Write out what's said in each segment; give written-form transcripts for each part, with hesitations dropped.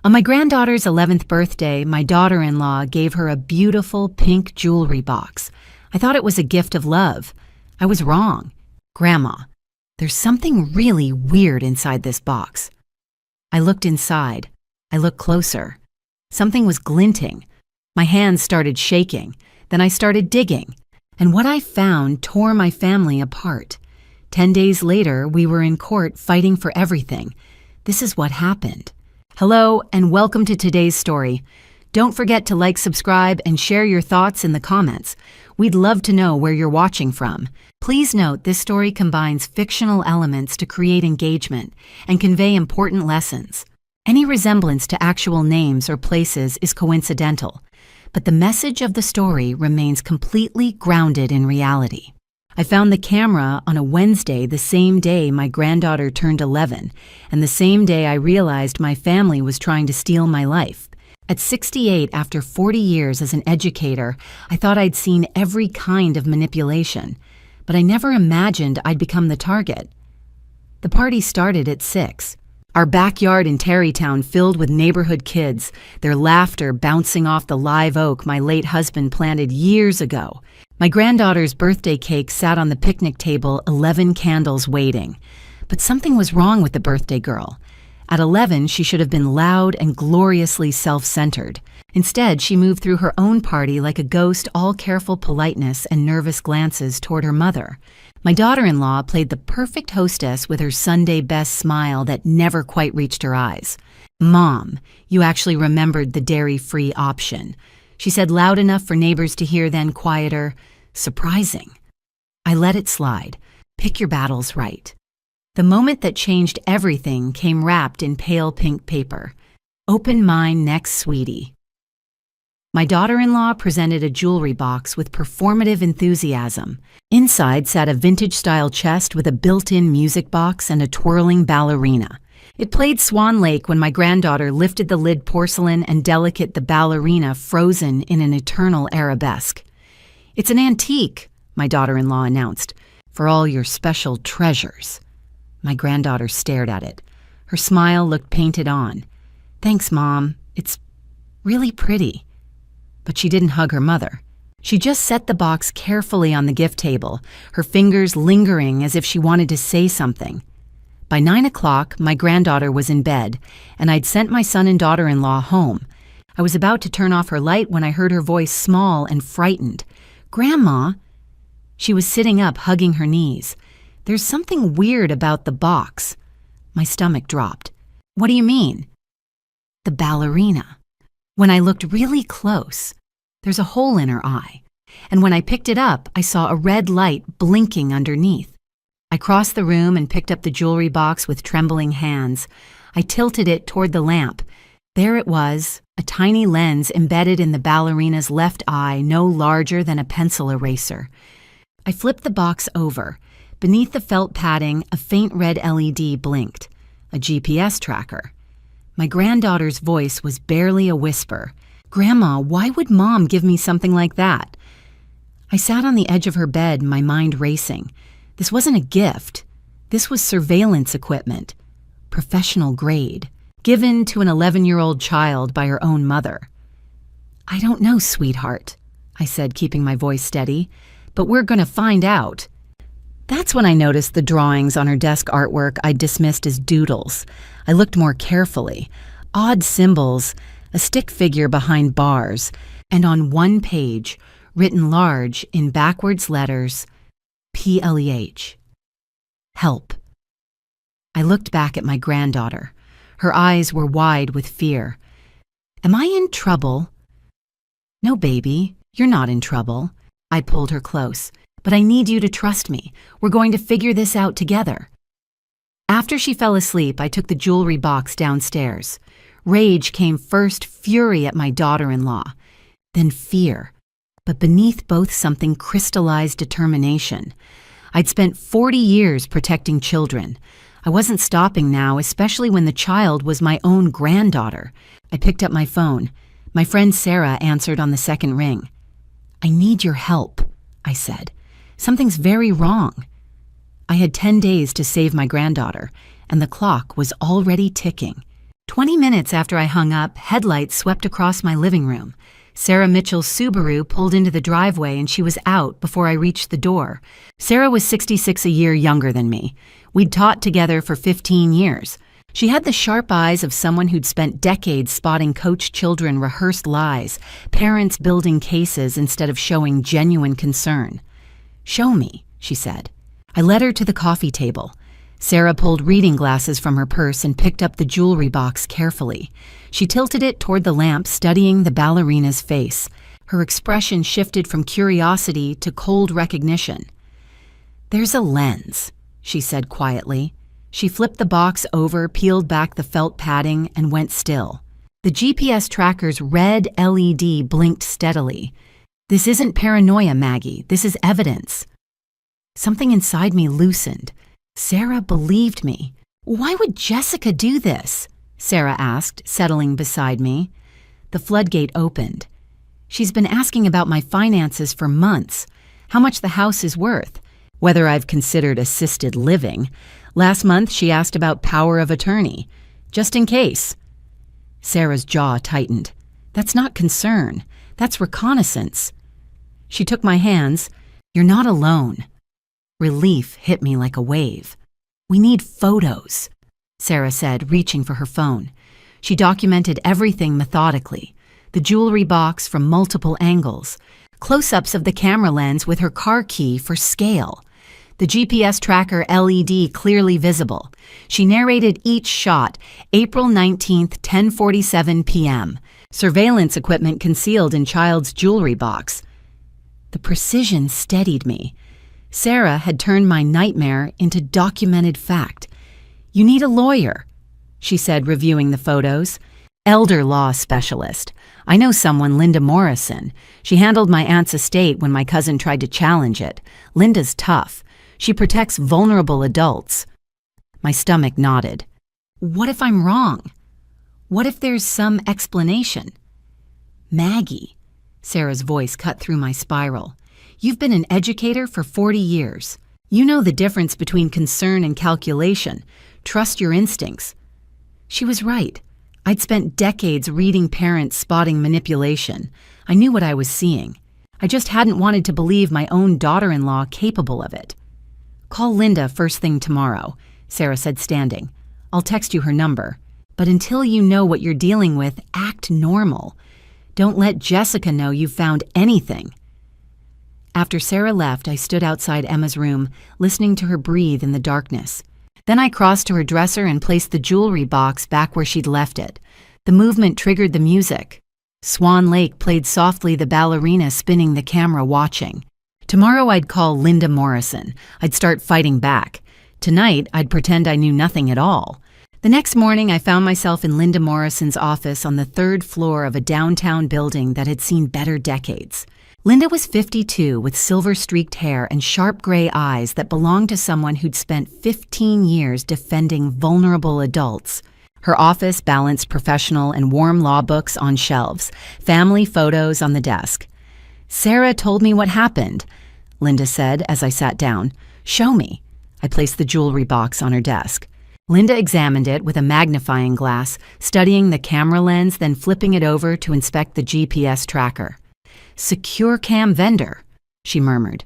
On my granddaughter's 11th birthday, my daughter-in-law gave her a beautiful pink jewelry box. I thought it was a gift of love. I was wrong. Grandma, there's something really weird inside this box. I looked inside. I looked closer. Something was glinting. My hands started shaking. Then I started digging. And what I found tore my family apart. 10 days later, we were in court fighting for everything. This is what happened. Hello, and welcome to today's story. Don't forget to like, subscribe, and share your thoughts in the comments. We'd love to know where you're watching from. Please note this story combines fictional elements to create engagement and convey important lessons. Any resemblance to actual names or places is coincidental, but the message of the story remains completely grounded in reality. I found the camera on a Wednesday, the same day my granddaughter turned 11, and the same day I realized my family was trying to steal my life. At 68, after 40 years as an educator, I thought I'd seen every kind of manipulation, but I never imagined I'd become the target. The party started at 6. Our backyard in Terrytown filled with neighborhood kids, their laughter bouncing off the live oak my late husband planted years ago. My granddaughter's birthday cake sat on the picnic table, 11 candles waiting. But something was wrong with the birthday girl. At 11, she should have been loud and gloriously self-centered. Instead, she moved through her own party like a ghost, all careful politeness and nervous glances toward her mother. My daughter-in-law played the perfect hostess with her Sunday best smile that never quite reached her eyes. "Mom, you actually remembered the dairy-free option," she said, loud enough for neighbors to hear, then quieter. "Surprising." I let it slide. Pick your battles right. The moment that changed everything came wrapped in pale pink paper. "Open mine next, sweetie." My daughter-in-law presented a jewelry box with performative enthusiasm. Inside sat a vintage-style chest with a built-in music box and a twirling ballerina. It played Swan Lake when my granddaughter lifted the lid, porcelain and delicate, the ballerina frozen in an eternal arabesque. "It's an antique," my daughter-in-law announced, "for all your special treasures." My granddaughter stared at it. Her smile looked painted on. "Thanks, Mom. It's really pretty." But she didn't hug her mother. She just set the box carefully on the gift table, her fingers lingering as if she wanted to say something. By 9 o'clock, my granddaughter was in bed, and I'd sent my son and daughter-in-law home. I was about to turn off her light when I heard her voice, small and frightened. "Grandma!" She was sitting up, hugging her knees. "There's something weird about the box." My stomach dropped. "What do you mean?" "The ballerina." When I looked really close, there's a hole in her eye, and when I picked it up, I saw a red light blinking underneath. I crossed the room and picked up the jewelry box with trembling hands. I tilted it toward the lamp. There it was, a tiny lens embedded in the ballerina's left eye, no larger than a pencil eraser. I flipped the box over. Beneath the felt padding, a faint red LED blinked. A GPS tracker. My granddaughter's voice was barely a whisper. "Grandma, why would Mom give me something like that?" I sat on the edge of her bed, my mind racing. This wasn't a gift. This was surveillance equipment. Professional grade. Given to an 11-year-old child by her own mother. "I don't know, sweetheart," I said, keeping my voice steady, "but we're going to find out." That's when I noticed the drawings on her desk artwork I'd dismissed as doodles. I looked more carefully. Odd symbols, a stick figure behind bars, and on one page, written large in backwards letters, PLEH. Help. I looked back at my granddaughter. Her eyes were wide with fear. "Am I in trouble?" "No, baby, you're not in trouble." I pulled her close. "But I need you to trust me. We're going to figure this out together." After she fell asleep, I took the jewelry box downstairs. Rage came first, fury at my daughter-in-law, then fear. But beneath both, something crystallized determination. I'd spent 40 years protecting children. I wasn't stopping now, especially when the child was my own granddaughter. I picked up my phone. My friend Sarah answered on the second ring. "I need your help," I said. "Something's very wrong." I had 10 days to save my granddaughter, and the clock was already ticking. 20 minutes after I hung up, headlights swept across my living room. Sarah Mitchell's Subaru pulled into the driveway and she was out before I reached the door. Sarah was 66 a year younger than me. We'd taught together for 15 years. She had the sharp eyes of someone who'd spent decades spotting coach children rehearsed lies, parents building cases instead of showing genuine concern. "Show me," she said. I led her to the coffee table. Sarah pulled reading glasses from her purse and picked up the jewelry box carefully. She tilted it toward the lamp, studying the ballerina's face. Her expression shifted from curiosity to cold recognition. "There's a lens," she said quietly. She flipped the box over, peeled back the felt padding, and went still. The GPS tracker's red LED blinked steadily. "This isn't paranoia, Maggie. This is evidence." Something inside me loosened. Sarah believed me. "Why would Jessica do this?" Sarah asked, settling beside me. The floodgate opened. "She's been asking about my finances for months, how much the house is worth, whether I've considered assisted living. Last month she asked about power of attorney, just in case." Sarah's jaw tightened. "That's not concern. That's reconnaissance." She took my hands. "You're not alone." Relief hit me like a wave. "We need photos," Sarah said, reaching for her phone. She documented everything methodically. The jewelry box from multiple angles. Close-ups of the camera lens with her car key for scale. The GPS tracker LED clearly visible. She narrated each shot, April 19th, 10:47 p.m. Surveillance equipment concealed in child's jewelry box. The precision steadied me. Sarah had turned my nightmare into documented fact. "You need a lawyer," she said, reviewing the photos. "Elder law specialist. I know someone, Linda Morrison. She handled my aunt's estate when my cousin tried to challenge it. Linda's tough. She protects vulnerable adults." My stomach nodded. "What if I'm wrong? What if there's some explanation?" "Maggie," Sarah's voice cut through my spiral. "You've been an educator for 40 years. You know the difference between concern and calculation. Trust your instincts." She was right. I'd spent decades reading parents spotting manipulation. I knew what I was seeing. I just hadn't wanted to believe my own daughter-in-law capable of it. "Call Linda first thing tomorrow," Sarah said, standing. "I'll text you her number. But until you know what you're dealing with, act normal. Don't let Jessica know you've found anything." After Sarah left, I stood outside Emma's room, listening to her breathe in the darkness. Then I crossed to her dresser and placed the jewelry box back where she'd left it. The movement triggered the music. Swan Lake played softly, the ballerina spinning the camera, watching. Tomorrow I'd call Linda Morrison. I'd start fighting back. Tonight, I'd pretend I knew nothing at all. The next morning, I found myself in Linda Morrison's office on the 3rd floor of a downtown building that had seen better decades. Linda was 52 with silver-streaked hair and sharp gray eyes that belonged to someone who'd spent 15 years defending vulnerable adults. Her office balanced professional and warm law books on shelves, family photos on the desk. "Sarah told me what happened," Linda said as I sat down. "Show me." I placed the jewelry box on her desk. Linda examined it with a magnifying glass, studying the camera lens, then flipping it over to inspect the GPS tracker. "Secure cam vendor," she murmured.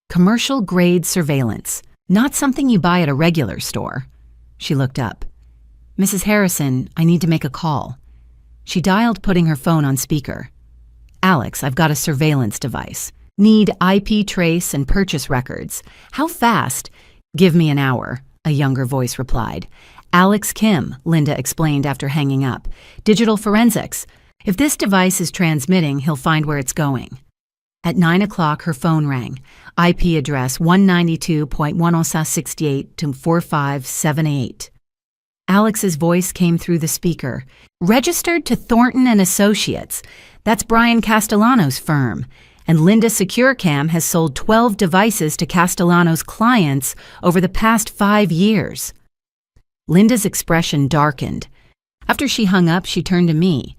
"Commercial-grade surveillance. Not something you buy at a regular store." She looked up. "Mrs. Harrison, I need to make a call." She dialed, putting her phone on speaker. "Alex, I've got a surveillance device. Need IP trace and purchase records. How fast?" "Give me an hour," a younger voice replied. "Alex Kim," Linda explained after hanging up. "Digital forensics. If this device is transmitting, he'll find where it's going." At 9 o'clock, her phone rang. IP address 192.168 to 4578. Alex's voice came through the speaker. "Registered to Thornton and Associates. That's Brian Castellano's firm. And Linda SecureCam has sold 12 devices to Castellano's clients over the past 5 years." Linda's expression darkened. After she hung up, she turned to me.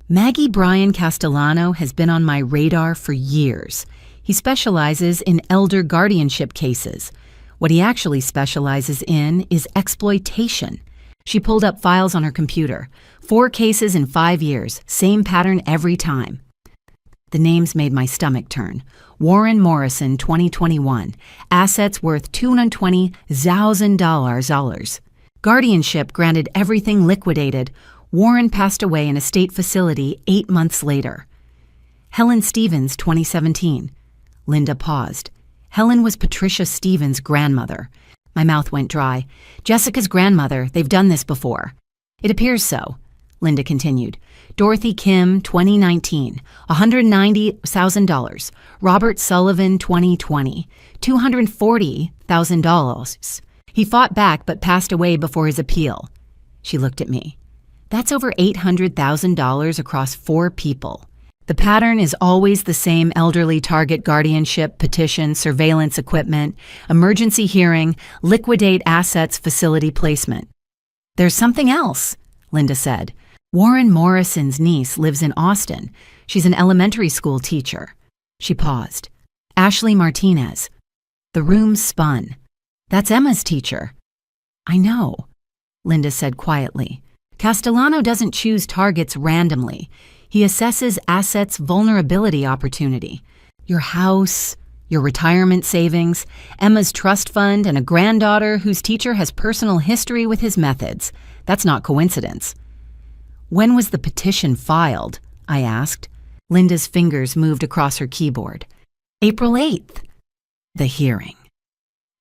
"Maggie Brian Castellano has been on my radar for years. He specializes in elder guardianship cases. What he actually specializes in is exploitation. She pulled up files on her computer. 4 cases in 5 years, same pattern every time. The names made my stomach turn. Warren Morrison, 2021. Assets worth $220,000. Guardianship granted, everything liquidated. Warren passed away in a state facility 8 months later. Helen Stevens, 2017. Linda paused. Helen was Patricia Stevens' grandmother. My mouth went dry. Jessica's grandmother, they've done this before. It appears so. Linda continued. Dorothy Kim, 2019, $190,000. Robert Sullivan, 2020, $240,000. He fought back but passed away before his appeal. She looked at me. That's over $800,000 across 4 people. The pattern is always the same: elderly target guardianship, petition, surveillance equipment, emergency hearing, liquidate assets, facility placement. There's something else, Linda said. Warren Morrison's niece lives in Austin. She's an elementary school teacher. She paused. Ashley Martinez. The room spun. That's Emma's teacher. I know, Linda said quietly. Castellano doesn't choose targets randomly. He assesses assets' vulnerability opportunity. Your house, your retirement savings, Emma's trust fund, and a granddaughter whose teacher has personal history with his methods. That's not coincidence. When was the petition filed? I asked. Linda's fingers moved across her keyboard. April 8th. The hearing.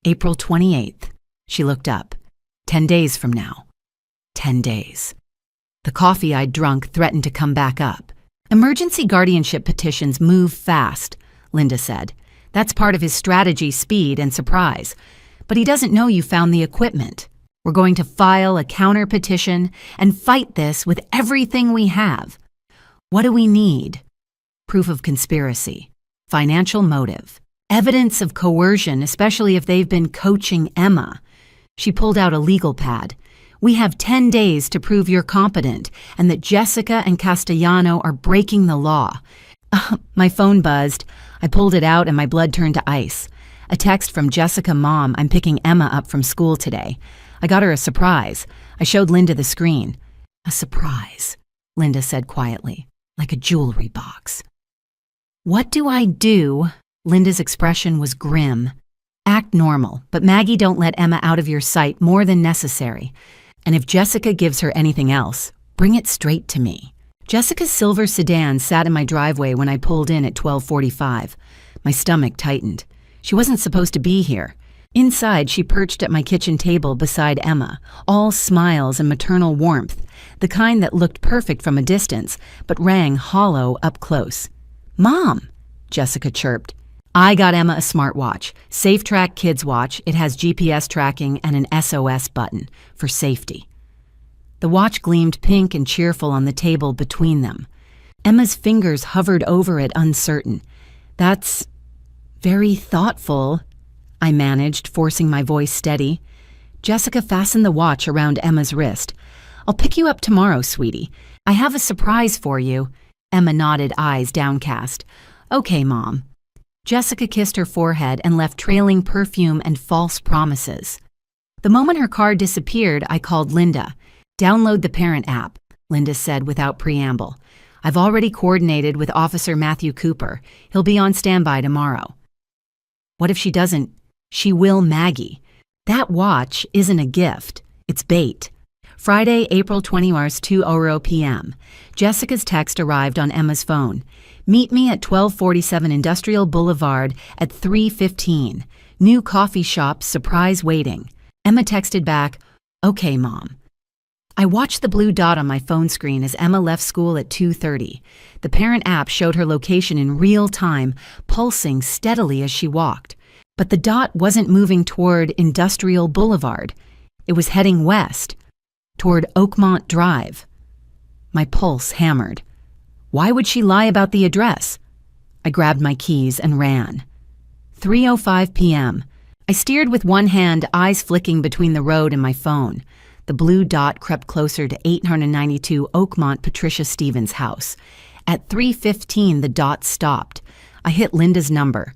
April 28th. She looked up. 10 days from now. 10 days. The coffee I'd drunk threatened to come back up. Emergency guardianship petitions move fast, Linda said. That's part of his strategy: speed and surprise. But he doesn't know you found the equipment. We're going to file a counter petition and fight this with everything we have. What do we need? Proof of conspiracy, financial motive, evidence of coercion, especially if they've been coaching Emma. She pulled out a legal pad. We have 10 days to prove you're competent and that Jessica and Castellano are breaking the law. My phone buzzed. I pulled it out and my blood turned to ice. A text from Jessica: Mom, I'm picking Emma up from school today. I got her a surprise. I showed Linda the screen. A surprise, Linda said quietly, like a jewelry box. What do I do? Linda's expression was grim. Act normal, but Maggie, don't let Emma out of your sight more than necessary. And if Jessica gives her anything else, bring it straight to me. Jessica's silver sedan sat in my driveway when I pulled in at 12:45. My stomach tightened. She wasn't supposed to be here. Inside, she perched at my kitchen table beside Emma, all smiles and maternal warmth, the kind that looked perfect from a distance, but rang hollow up close. Mom, Jessica chirped. I got Emma a smartwatch, SafeTrack Kids Watch. It has GPS tracking and an SOS button for safety. The watch gleamed pink and cheerful on the table between them. Emma's fingers hovered over it, uncertain. That's very thoughtful, I managed, forcing my voice steady. Jessica fastened the watch around Emma's wrist. I'll pick you up tomorrow, sweetie. I have a surprise for you. Emma nodded, eyes downcast. Okay, Mom. Jessica kissed her forehead and left trailing perfume and false promises. The moment her car disappeared, I called Linda. Download the parent app, Linda said without preamble. I've already coordinated with Officer Matthew Cooper. He'll be on standby tomorrow. What if she doesn't? She will, Maggie. That watch isn't a gift. It's bait. Friday, April 20th, 2:00 p.m. Jessica's text arrived on Emma's phone. Meet me at 1247 Industrial Boulevard at 3:15. New coffee shop, surprise waiting. Emma texted back, Okay, Mom. I watched the blue dot on my phone screen as Emma left school at 2:30. The parent app showed her location in real time, pulsing steadily as she walked. But the dot wasn't moving toward Industrial Boulevard. It was heading west, toward Oakmont Drive. My pulse hammered. Why would she lie about the address? I grabbed my keys and ran. 3:05 p.m. I steered with one hand, eyes flicking between the road and my phone. The blue dot crept closer to 892 Oakmont Patricia Stevens' house. At 3:15, the dot stopped. I hit Linda's number.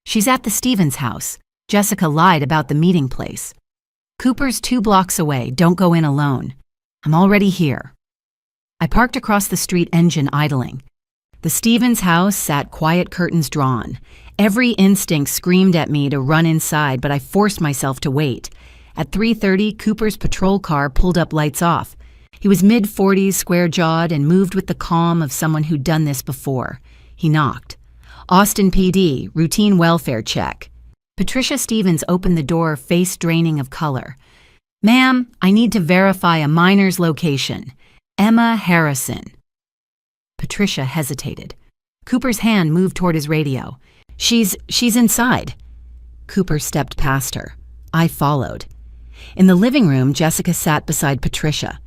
She's at the Stevens house. Jessica lied about the meeting place. Cooper's 2 blocks away. Don't go in alone. I'm already here. I parked across the street, engine idling. The Stevens house sat quiet, curtains drawn. Every instinct screamed at me to run inside, but I forced myself to wait. At 3:30, Cooper's patrol car pulled up, lights off. He was mid-40s, square-jawed, and moved with the calm of someone who'd done this before. He knocked. Austin PD, routine welfare check. Patricia Stevens opened the door, face draining of color. Ma'am, I need to verify a minor's location. Emma Harrison. Patricia hesitated. Cooper's hand moved toward his radio. She's inside. Cooper stepped past her. I followed. In the living room, Jessica sat beside Patricia.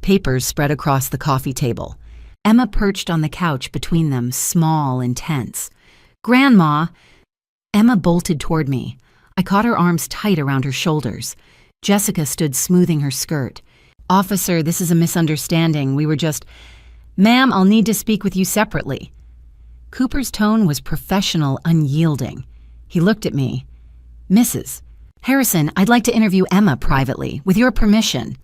Papers spread across the coffee table. Emma perched on the couch between them, small and tense. Grandma! Emma bolted toward me. I caught her arms tight around her shoulders. Jessica stood smoothing her skirt. Officer, this is a misunderstanding. We were just... Ma'am, I'll need to speak with you separately. Cooper's tone was professional, unyielding. He looked at me. Mrs. Harrison, I'd like to interview Emma privately, with your permission.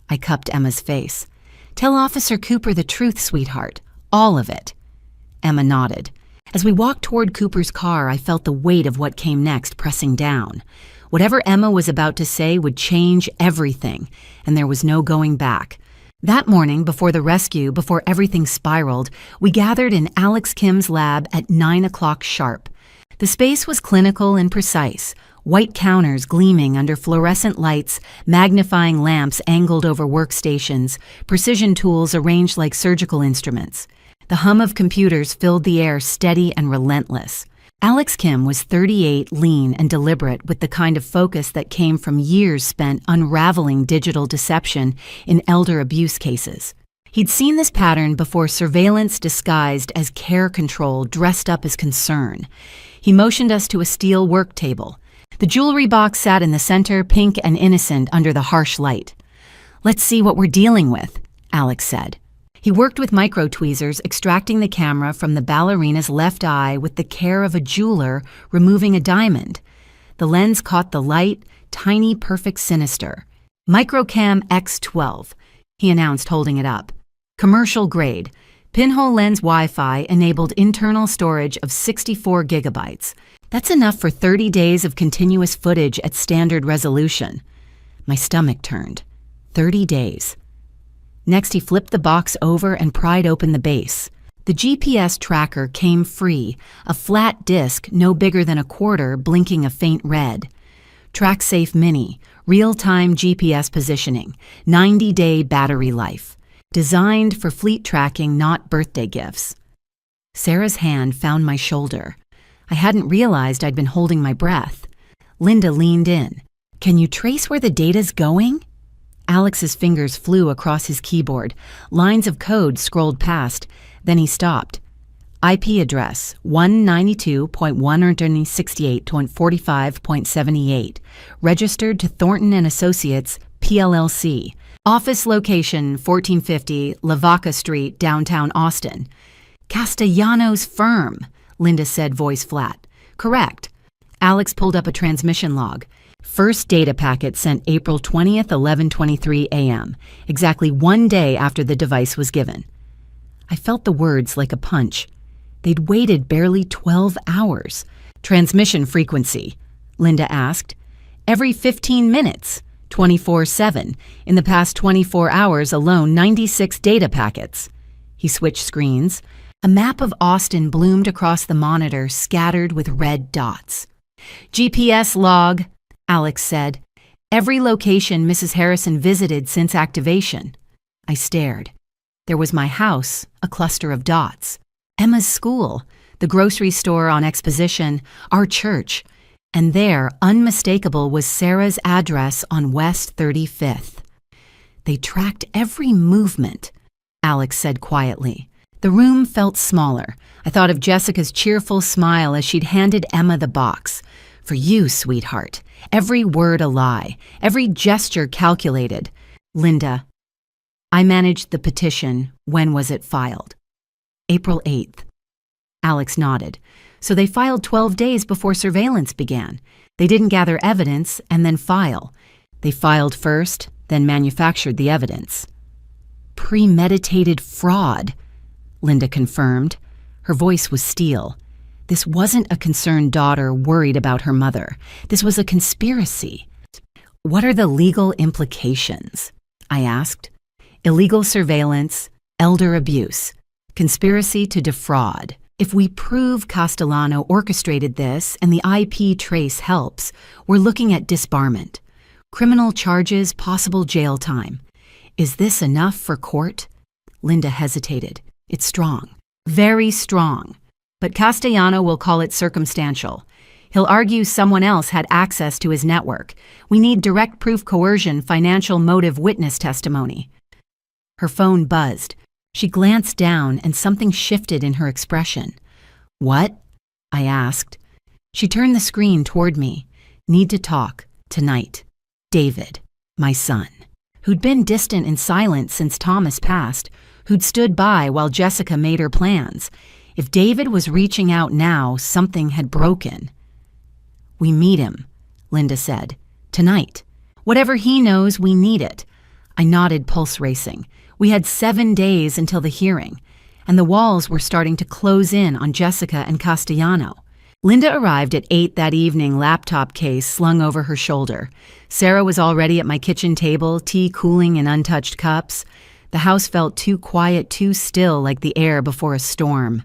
I cupped Emma's face. Tell Officer Cooper the truth, sweetheart. All of it. Emma nodded. As we walked toward Cooper's car, I felt the weight of what came next pressing down. Whatever Emma was about to say would change everything, and there was no going back. That morning, before the rescue, before everything spiraled, we gathered in Alex Kim's lab at 9 o'clock sharp. The space was clinical and precise, white counters gleaming under fluorescent lights, magnifying lamps angled over workstations, precision tools arranged like surgical instruments. The hum of computers filled the air, steady and relentless. Alex Kim was 38, lean and deliberate, with the kind of focus that came from years spent unraveling digital deception in elder abuse cases. He'd seen this pattern before surveillance disguised as care control dressed up as concern. He motioned us to a steel work table. The jewelry box sat in the center, pink and innocent under the harsh light. Let's see what we're dealing with, Alex said. He worked with micro-tweezers, extracting the camera from the ballerina's left eye with the care of a jeweler removing a diamond. The lens caught the light, tiny, perfect, sinister. Microcam X12, he announced, holding it up. Commercial grade. Pinhole lens Wi-Fi enabled internal storage of 64 gigabytes. That's enough for 30 days of continuous footage at standard resolution. My stomach turned. 30 days. Next, he flipped the box over and pried open the base. The GPS tracker came free, a flat disc no bigger than a quarter blinking a faint red. TrackSafe Mini, real-time GPS positioning, 90-day battery life. Designed for fleet tracking, not birthday gifts. Sarah's hand found my shoulder. I hadn't realized I'd been holding my breath. Linda leaned in. Can you trace where the data's going? Alex's fingers flew across his keyboard. Lines of code scrolled past. Then he stopped. IP address 192.168.45.78. Registered to Thornton & Associates, PLLC. Office location 1450 Lavaca Street, downtown Austin. Castellanos firm, Linda said, voice flat. Correct. Alex pulled up a transmission log. First data packet sent April 20th, 11:23 a.m., exactly 1 day after the device was given. I felt the words like a punch. They'd waited barely 12 hours. Transmission frequency, Linda asked. Every 15 minutes, 24/7. In the past 24 hours alone, 96 data packets. He switched screens. A map of Austin bloomed across the monitor, scattered with red dots. GPS log, Alex said. Every location Mrs. Harrison visited since activation. I stared. There was my house, a cluster of dots. Emma's school, the grocery store on Exposition, our church. And there, unmistakable, was Sarah's address on West 35th. They tracked every movement, Alex said quietly. The room felt smaller. I thought of Jessica's cheerful smile as she'd handed Emma the box. For you, sweetheart. Every word a lie. Every gesture calculated. Linda. I managed the petition. When was it filed? April 8th. Alex nodded. So they filed 12 days before surveillance began. They didn't gather evidence and then file. They filed first, then manufactured the evidence. Premeditated fraud, Linda confirmed. Her voice was steel. This wasn't a concerned daughter worried about her mother. This was a conspiracy. What are the legal implications? I asked. Illegal surveillance, elder abuse, conspiracy to defraud. If we prove Castellano orchestrated this and the IP trace helps, we're looking at disbarment. Criminal charges, possible jail time. Is this enough for court? Linda hesitated. It's strong. Very strong. But Castellano will call it circumstantial. He'll argue someone else had access to his network. We need direct proof coercion, financial motive witness testimony. Her phone buzzed. She glanced down and something shifted in her expression. What? I asked. She turned the screen toward me. Need to talk. Tonight. David, my son, who'd been distant and silent since Thomas passed, who'd stood by while Jessica made her plans. If David was reaching out now, something had broken. We meet him, Linda said. Tonight. Whatever he knows, we need it. I nodded, pulse racing. We had 7 days until the hearing, and the walls were starting to close in on Jessica and Castellano. Linda arrived at 8 that evening, laptop case slung over her shoulder. Sarah was already at my kitchen table, tea cooling in untouched cups. The house felt too quiet, too still, like the air before a storm.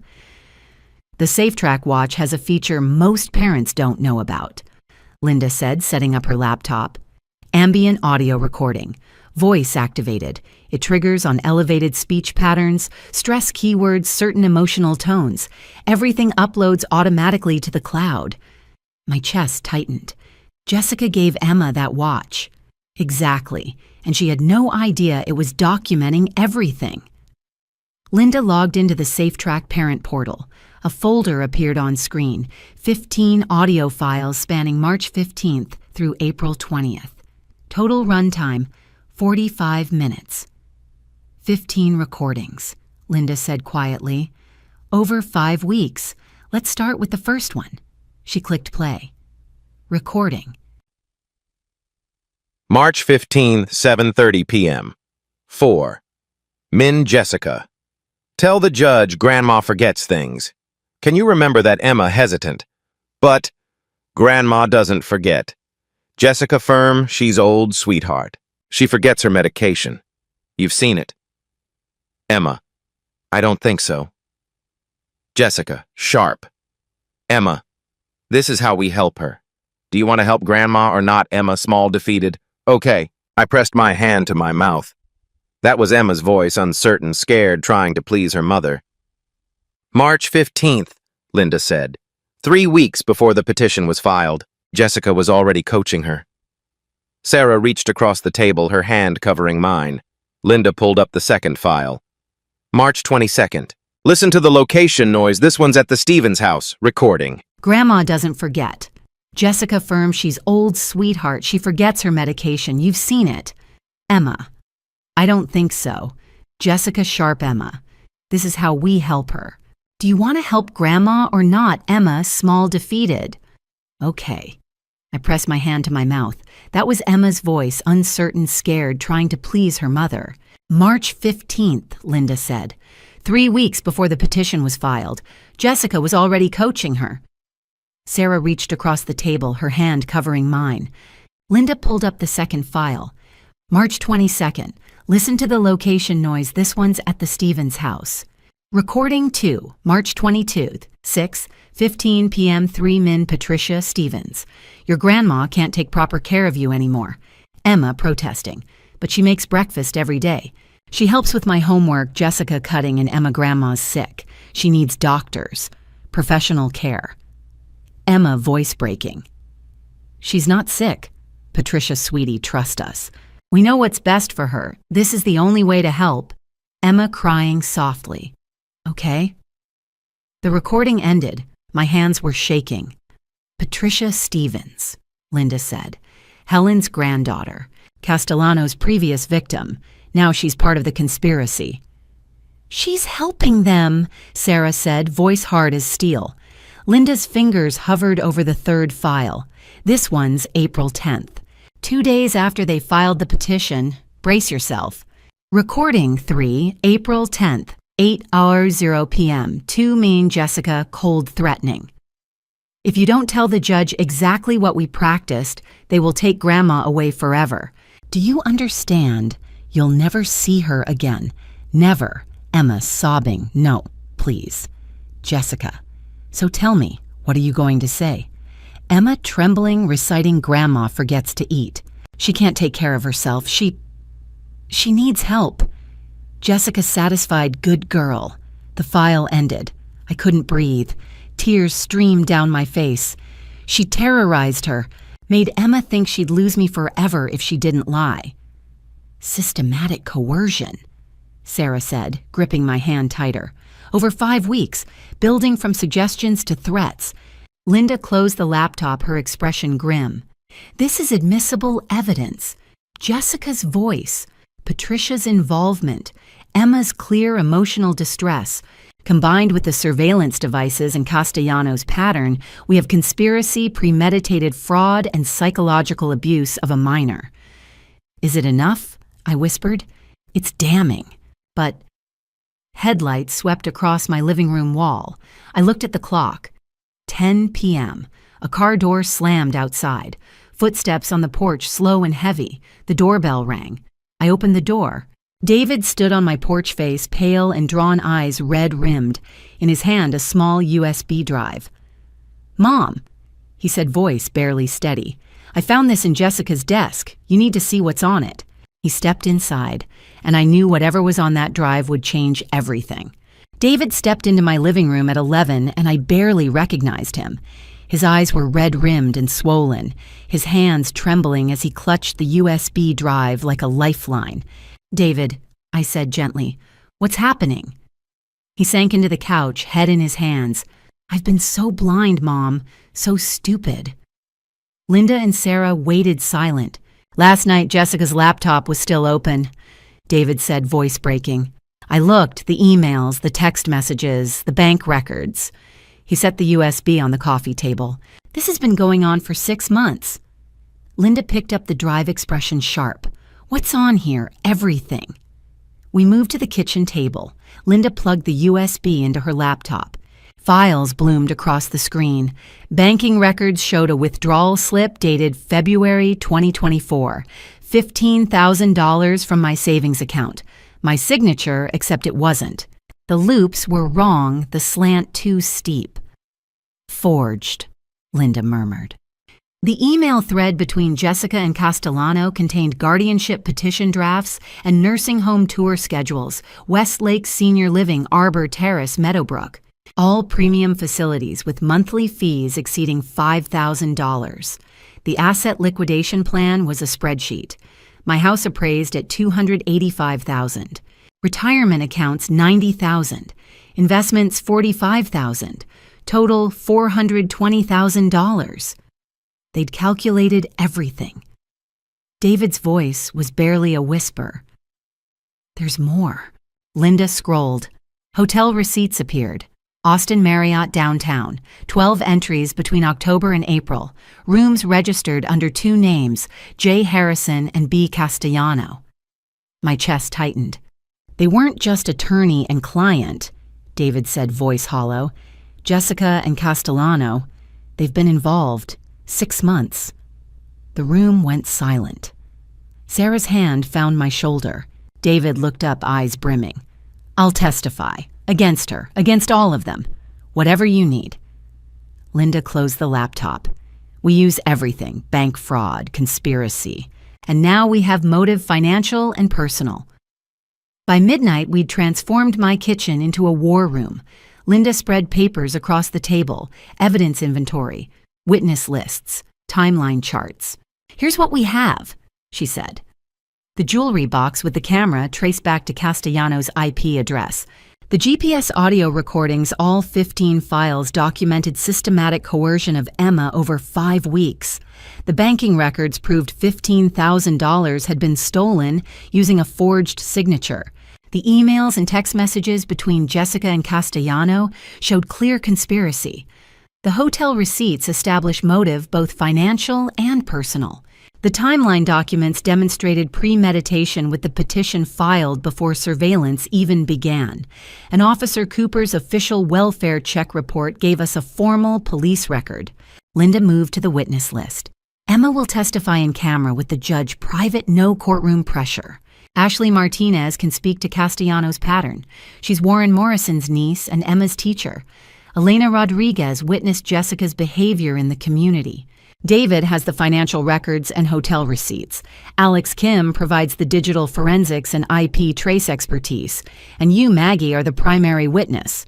The SafeTrack watch has a feature most parents don't know about, Linda said, setting up her laptop. Ambient audio recording. Voice activated. It triggers on elevated speech patterns, stress keywords, certain emotional tones. Everything uploads automatically to the cloud. My chest tightened. Jessica gave Emma that watch. Exactly. And she had no idea it was documenting everything. Linda logged into the SafeTrack parent portal. A folder appeared on screen. 15 audio files spanning March 15th through April 20th. Total runtime, 45 minutes. 15 recordings, Linda said quietly. Over 5 weeks. Let's start with the first one. She clicked play. Recording. March 15th, 7:30 p.m. 4. Min Jessica. Tell the judge Grandma forgets things. Can you remember that Emma hesitant? But Grandma doesn't forget. Jessica firm, she's old sweetheart. She forgets her medication. You've seen it. Emma. I don't think so. Jessica, sharp. Emma. This is how we help her. Do you want to help Grandma or not? Emma, small, defeated. Okay. I pressed my hand to my mouth. That was Emma's voice, uncertain, scared, trying to please her mother. March 15th, Linda said. 3 weeks before the petition was filed. Jessica was already coaching her. Sarah reached across the table, her hand covering mine. Linda pulled up the second file. March 22nd. Listen to the location noise. This one's at the Stevens house. Recording. Grandma doesn't forget. Jessica firm, she's old sweetheart. She forgets her medication. You've seen it. Emma. I don't think so. Jessica sharp, Emma. This is how we help her. Do you want to help Grandma or not? Emma, small, defeated. Okay. I pressed my hand to my mouth. That was Emma's voice, uncertain, scared, trying to please her mother. March 15th, Linda said. 3 weeks before the petition was filed. Jessica was already coaching her. Sarah reached across the table, her hand covering mine. Linda pulled up the second file. March 22nd. Listen to the location noise. This one's at the Stevens house. Recording 2, March 22nd, 6:15 p.m. 3 Min Patricia Stevens. Your grandma can't take proper care of you anymore. Emma protesting, but she makes breakfast every day. She helps with my homework. Jessica cutting and Emma grandma's sick. She needs doctors. Professional care. Emma voice breaking. She's not sick. Patricia, sweetie, trust us. We know what's best for her. This is the only way to help. Emma crying softly. Okay. The recording ended. My hands were shaking. Patricia Stevens, Linda said. Helen's granddaughter. Castellano's previous victim. Now she's part of the conspiracy. She's helping them, Sarah said, voice hard as steel. Linda's fingers hovered over the third file. This one's April 10th. 2 days after they filed the petition, brace yourself. Recording 3, April 10th, 8:00 p.m. To mean Jessica, cold threatening. If you don't tell the judge exactly what we practiced, they will take Grandma away forever. Do you understand? You'll never see her again. Never. Emma sobbing. No, please. Jessica. So tell me, what are you going to say? Emma trembling, reciting Grandma forgets to eat. She can't take care of herself. She needs help. Jessica satisfied, good girl. The file ended. I couldn't breathe. Tears streamed down my face. She terrorized her, made Emma think she'd lose me forever if she didn't lie. Systematic coercion, Sarah said, gripping my hand tighter. Over 5 weeks, building from suggestions to threats. Linda closed the laptop, her expression grim. This is admissible evidence. Jessica's voice, Patricia's involvement, Emma's clear emotional distress. Combined with the surveillance devices and Castellano's pattern, we have conspiracy, premeditated fraud, and psychological abuse of a minor. Is it enough? I whispered. It's damning. But headlights swept across my living room wall. I looked at the clock. 10 p.m. A car door slammed outside. Footsteps on the porch, slow and heavy. The doorbell rang. I opened the door. David stood on my porch face, pale and drawn eyes red-rimmed, in his hand a small USB drive. Mom, he said, voice barely steady. I found this in Jessica's desk. You need to see what's on it. He stepped inside, and I knew whatever was on that drive would change everything. David stepped into my living room at 11, and I barely recognized him. His eyes were red-rimmed and swollen, his hands trembling as he clutched the USB drive like a lifeline. David, I said gently, what's happening? He sank into the couch, head in his hands. I've been so blind, Mom, so stupid. Linda and Sarah waited silent. Last night, Jessica's laptop was still open, David said, voice breaking. I looked, the emails, the text messages, the bank records. He set the USB on the coffee table. This has been going on for 6 months. Linda picked up the drive, expression sharp. What's on here? Everything. We moved to the kitchen table. Linda plugged the USB into her laptop. Files bloomed across the screen. Banking records showed a withdrawal slip dated February 2024. $15,000 from my savings account. My signature, except it wasn't. The loops were wrong, the slant too steep. Forged, Linda murmured. The email thread between Jessica and Castellano contained guardianship petition drafts and nursing home tour schedules, Westlake Senior Living, Arbor Terrace, Meadowbrook. All premium facilities with monthly fees exceeding $5,000. The asset liquidation plan was a spreadsheet. My house appraised at $285,000. Retirement accounts $90,000. Investments $45,000. Total $420,000. They'd calculated everything. David's voice was barely a whisper. There's more. Linda scrolled. Hotel receipts appeared. Austin Marriott downtown. 12 entries between October and April. Rooms registered under 2 names, J. Harrison and B. Castellano. My chest tightened. They weren't just attorney and client, David said, voice hollow. Jessica and Castellano, they've been involved. 6 months. The room went silent. Sarah's hand found my shoulder. David looked up, eyes brimming. I'll testify. Against her. Against all of them. Whatever you need. Linda closed the laptop. We use everything. Bank fraud, conspiracy. And now we have motive, financial and personal. By midnight, we'd transformed my kitchen into a war room. Linda spread papers across the table, evidence inventory, witness lists, timeline charts. Here's what we have, she said. The jewelry box with the camera traced back to Castellano's IP address. The GPS audio recordings, all 15 files, documented systematic coercion of Emma over 5 weeks. The banking records proved $15,000 had been stolen using a forged signature. The emails and text messages between Jessica and Castellano showed clear conspiracy. The hotel receipts established motive, both financial and personal. The timeline documents demonstrated premeditation with the petition filed before surveillance even began. And Officer Cooper's official welfare check report gave us a formal police record. Linda moved to the witness list. Emma will testify in camera with the judge, private, no courtroom pressure. Ashley Martinez can speak to Castellanos' pattern. She's Warren Morrison's niece and Emma's teacher. Elena Rodriguez witnessed Jessica's behavior in the community. David has the financial records and hotel receipts. Alex Kim provides the digital forensics and IP trace expertise. And you, Maggie, are the primary witness.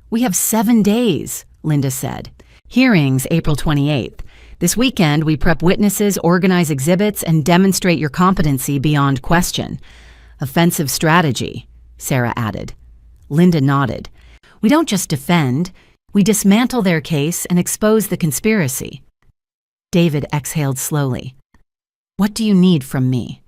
We have 7 days, Linda said. Hearings, April 28th. This weekend, we prep witnesses, organize exhibits, and demonstrate your competency beyond question. Offensive strategy, Sarah added. Linda nodded. We don't just defend. We dismantle their case and expose the conspiracy. David exhaled slowly. What do you need from me?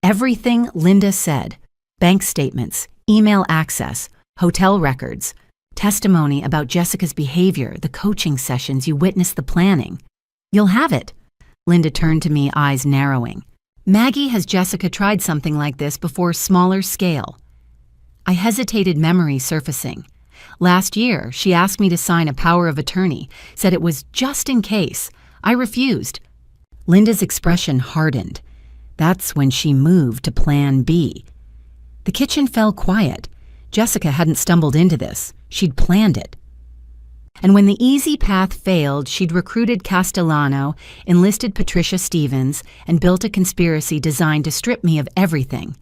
Everything Linda said. Bank statements, email access, hotel records, testimony about Jessica's behavior, the coaching sessions you witnessed the planning. You'll have it. Linda turned to me, eyes narrowing. Maggie, has Jessica tried something like this before, smaller scale? I hesitated, memory surfacing. Last year, she asked me to sign a power of attorney, said it was just in case. I refused. Linda's expression hardened. That's when she moved to Plan B. The kitchen fell quiet. Jessica hadn't stumbled into this. She'd planned it. And when the easy path failed, she'd recruited Castellano, enlisted Patricia Stevens, and built a conspiracy designed to strip me of everything.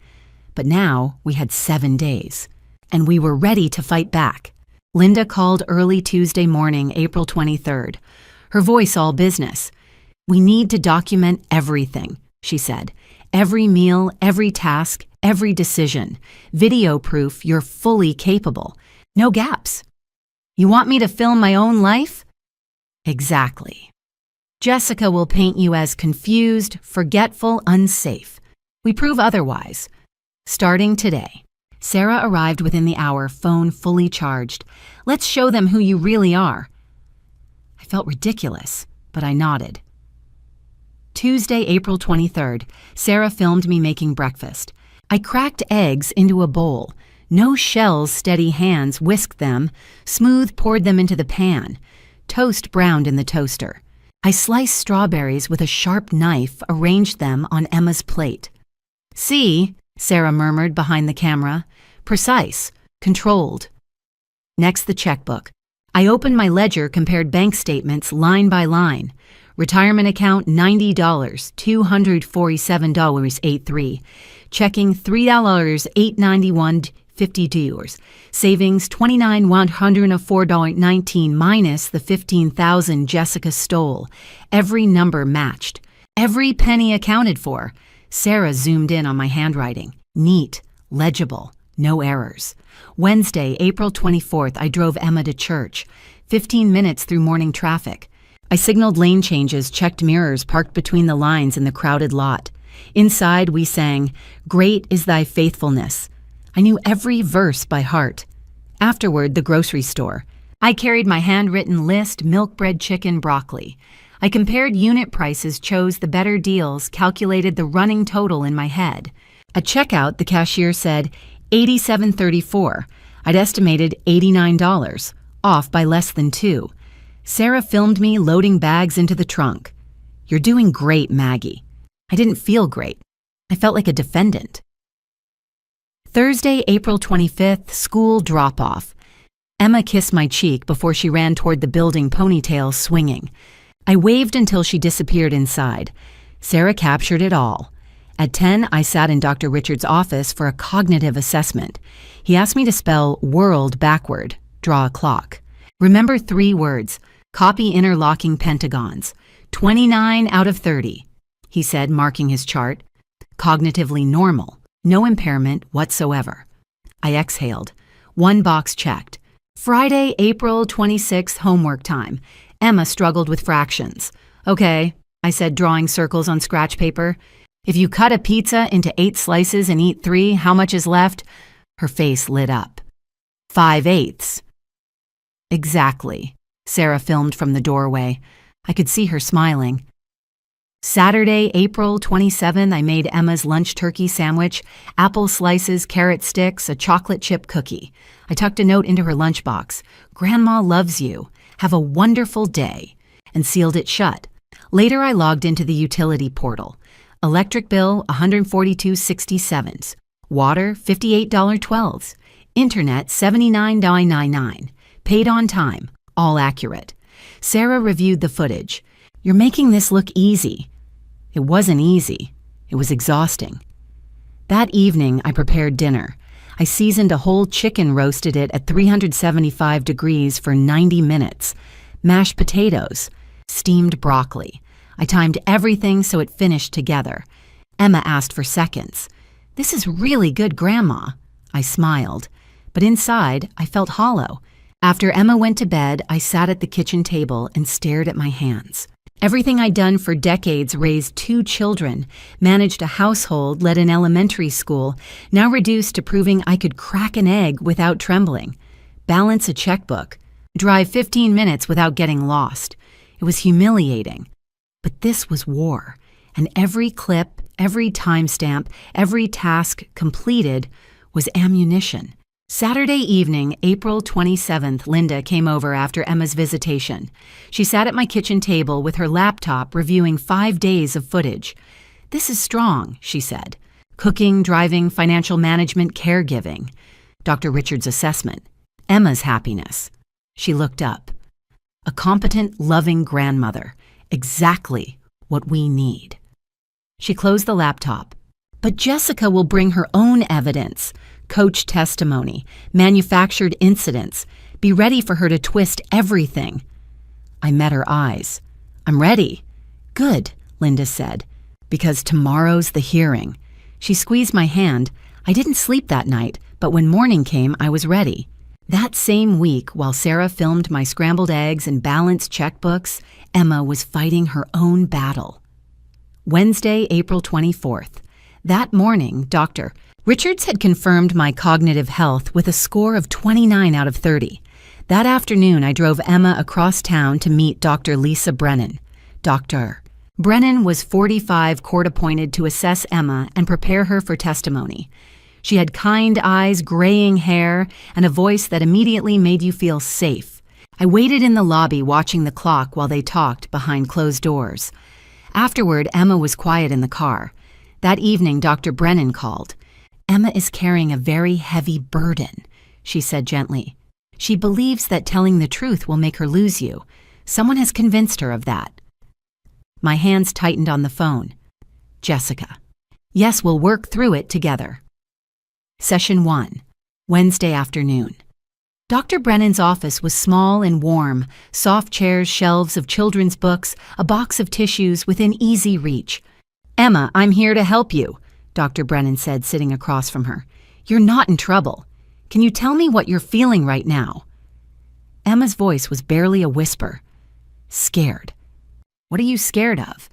But now we had 7 days, and we were ready to fight back. Linda called early Tuesday morning, April 23rd. Her voice all business. We need to document everything, she said. Every meal, every task, every decision. Video proof you're fully capable. No gaps. You want me to film my own life? Exactly. Jessica will paint you as confused, forgetful, unsafe. We prove otherwise. Starting today. Sarah arrived within the hour, phone fully charged. Let's show them who you really are. I felt ridiculous, but I nodded. Tuesday, April 23rd, Sarah filmed me making breakfast. I cracked eggs into a bowl. No shells, steady hands whisked them. Smooth poured them into the pan. Toast browned in the toaster. I sliced strawberries with a sharp knife, arranged them on Emma's plate. See, Sarah murmured behind the camera. Precise, controlled. Next, the checkbook. I opened my ledger, compared bank statements line by line. Retirement account $90, $247.83. Checking $3.891.52. Savings $29,104.19 minus the $15,000 Jessica stole. Every number matched. Every penny accounted for. Sarah zoomed in on my handwriting. Neat, legible, no errors. Wednesday, April 24th, I drove Emma to church. 15 minutes through morning traffic. I signaled lane changes, checked mirrors parked between the lines in the crowded lot. Inside, we sang, "Great is thy faithfulness." I knew every verse by heart. Afterward, the grocery store. I carried my handwritten list, milk, bread, chicken, broccoli. I compared unit prices, chose the better deals, calculated the running total in my head. At checkout, the cashier said $87.34. I'd estimated $89, off by less than $2. Sarah filmed me loading bags into the trunk. You're doing great, Maggie. I didn't feel great. I felt like a defendant. Thursday, April 25th, school drop-off. Emma kissed my cheek before she ran toward the building, ponytail swinging. I waved until she disappeared inside. Sarah captured it all. At 10, I sat in Dr. Richard's office for a cognitive assessment. He asked me to spell world backward, draw a clock. Remember 3 words, copy interlocking pentagons. 29 out of 30, he said, marking his chart. Cognitively normal, no impairment whatsoever. I exhaled. 1 box checked. Friday, April 26th, homework time. Emma struggled with fractions. Okay, I said, drawing circles on scratch paper. If you cut a pizza into 8 slices and eat 3, how much is left? Her face lit up. 5/8. Exactly. Sarah filmed from the doorway. I could see her smiling. Saturday, April 27th, I made Emma's lunch turkey sandwich, apple slices, carrot sticks, a chocolate chip cookie. I tucked a note into her lunchbox. Grandma loves you. Have a wonderful day. And sealed it shut. Later, I logged into the utility portal. Electric bill, $142.67. Water, $58.12. Internet, $79.99. Paid on time. All accurate. Sarah reviewed the footage. You're making this look easy. It wasn't easy. It was exhausting. That evening, I prepared dinner. I seasoned a whole chicken, roasted it at 375 degrees for 90 minutes. Mashed potatoes. Steamed broccoli. I timed everything so it finished together. Emma asked for seconds. This is really good, Grandma. I smiled. But inside, I felt hollow. After Emma went to bed, I sat at the kitchen table and stared at my hands. Everything I'd done for decades, raised 2 children, managed a household, led an elementary school, now reduced to proving I could crack an egg without trembling, balance a checkbook, drive 15 minutes without getting lost. It was humiliating. But this was war, and every clip, every timestamp, every task completed was ammunition. Saturday evening, April 27th, Linda came over after Emma's visitation. She sat at my kitchen table with her laptop reviewing 5 days of footage. This is strong, she said. Cooking, driving, financial management, caregiving. Dr. Richard's assessment. Emma's happiness. She looked up. A competent, loving grandmother. Exactly what we need. She closed the laptop. But Jessica will bring her own evidence. Coach testimony, manufactured incidents. Be ready for her to twist everything. I met her eyes. I'm ready. Good, Linda said, because tomorrow's the hearing. She squeezed my hand. I didn't sleep that night, but when morning came, I was ready. That same week, while Sarah filmed my scrambled eggs and balanced checkbooks, Emma was fighting her own battle. Wednesday, April 24th. That morning, Dr. Richards had confirmed my cognitive health with a score of 29 out of 30. That afternoon, I drove Emma across town to meet Dr. Lisa Brennan. Dr. Brennan was 45, court-appointed to assess Emma and prepare her for testimony. She had kind eyes, graying hair, and a voice that immediately made you feel safe. I waited in the lobby watching the clock while they talked behind closed doors. Afterward, Emma was quiet in the car. That evening, Dr. Brennan called. Emma is carrying a very heavy burden, she said gently. She believes that telling the truth will make her lose you. Someone has convinced her of that. My hands tightened on the phone. Jessica. Yes, we'll work through it together. Session 1, Wednesday afternoon. Dr. Brennan's office was small and warm, soft chairs, shelves of children's books, a box of tissues within easy reach. Emma, I'm here to help you, Dr. Brennan said, sitting across from her. You're not in trouble. Can you tell me what you're feeling right now? Emma's voice was barely a whisper. Scared. What are you scared of?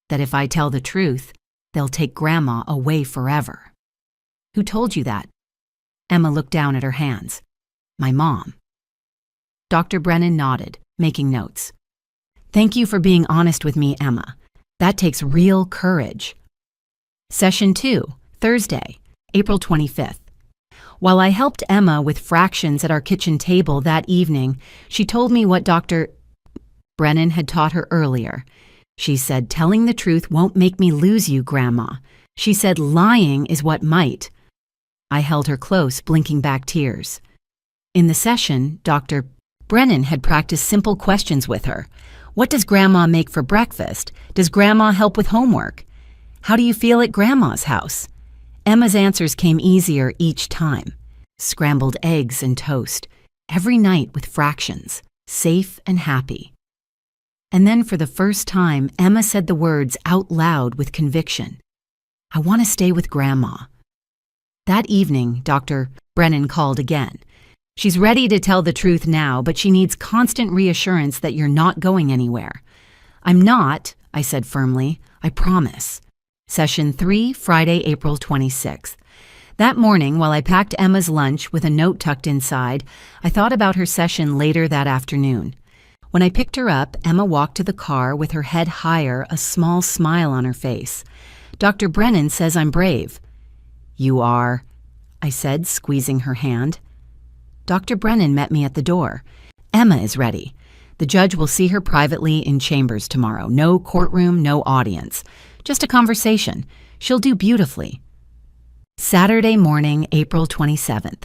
That if I tell the truth, they'll take Grandma away forever. Who told you that? Emma looked down at her hands. My mom. Dr. Brennan nodded, making notes. Thank you for being honest with me, Emma. That takes real courage. Session 2, Thursday, April 25th. While I helped Emma with fractions at our kitchen table that evening, she told me what Dr. Brennan had taught her earlier. She said, telling the truth won't make me lose you, Grandma. She said, lying is what might. I held her close, blinking back tears. In the session, Dr. Brennan had practiced simple questions with her. What does Grandma make for breakfast? Does Grandma help with homework? How do you feel at Grandma's house? Emma's answers came easier each time. Scrambled eggs and toast. Every night with fractions. Safe and happy. And then for the first time, Emma said the words out loud with conviction. I want to stay with Grandma. That evening, Dr. Brennan called again. She's ready to tell the truth now, but she needs constant reassurance that you're not going anywhere. I'm not, I said firmly. I promise. Session 3, Friday, April 26th. That morning, while I packed Emma's lunch with a note tucked inside, I thought about her session later that afternoon. When I picked her up, Emma walked to the car with her head higher, a small smile on her face. Dr. Brennan says I'm brave. You are, I said, squeezing her hand. Dr. Brennan met me at the door. Emma is ready. The judge will see her privately in chambers tomorrow. No courtroom, no audience. Just a conversation. She'll do beautifully. Saturday morning, April 27th.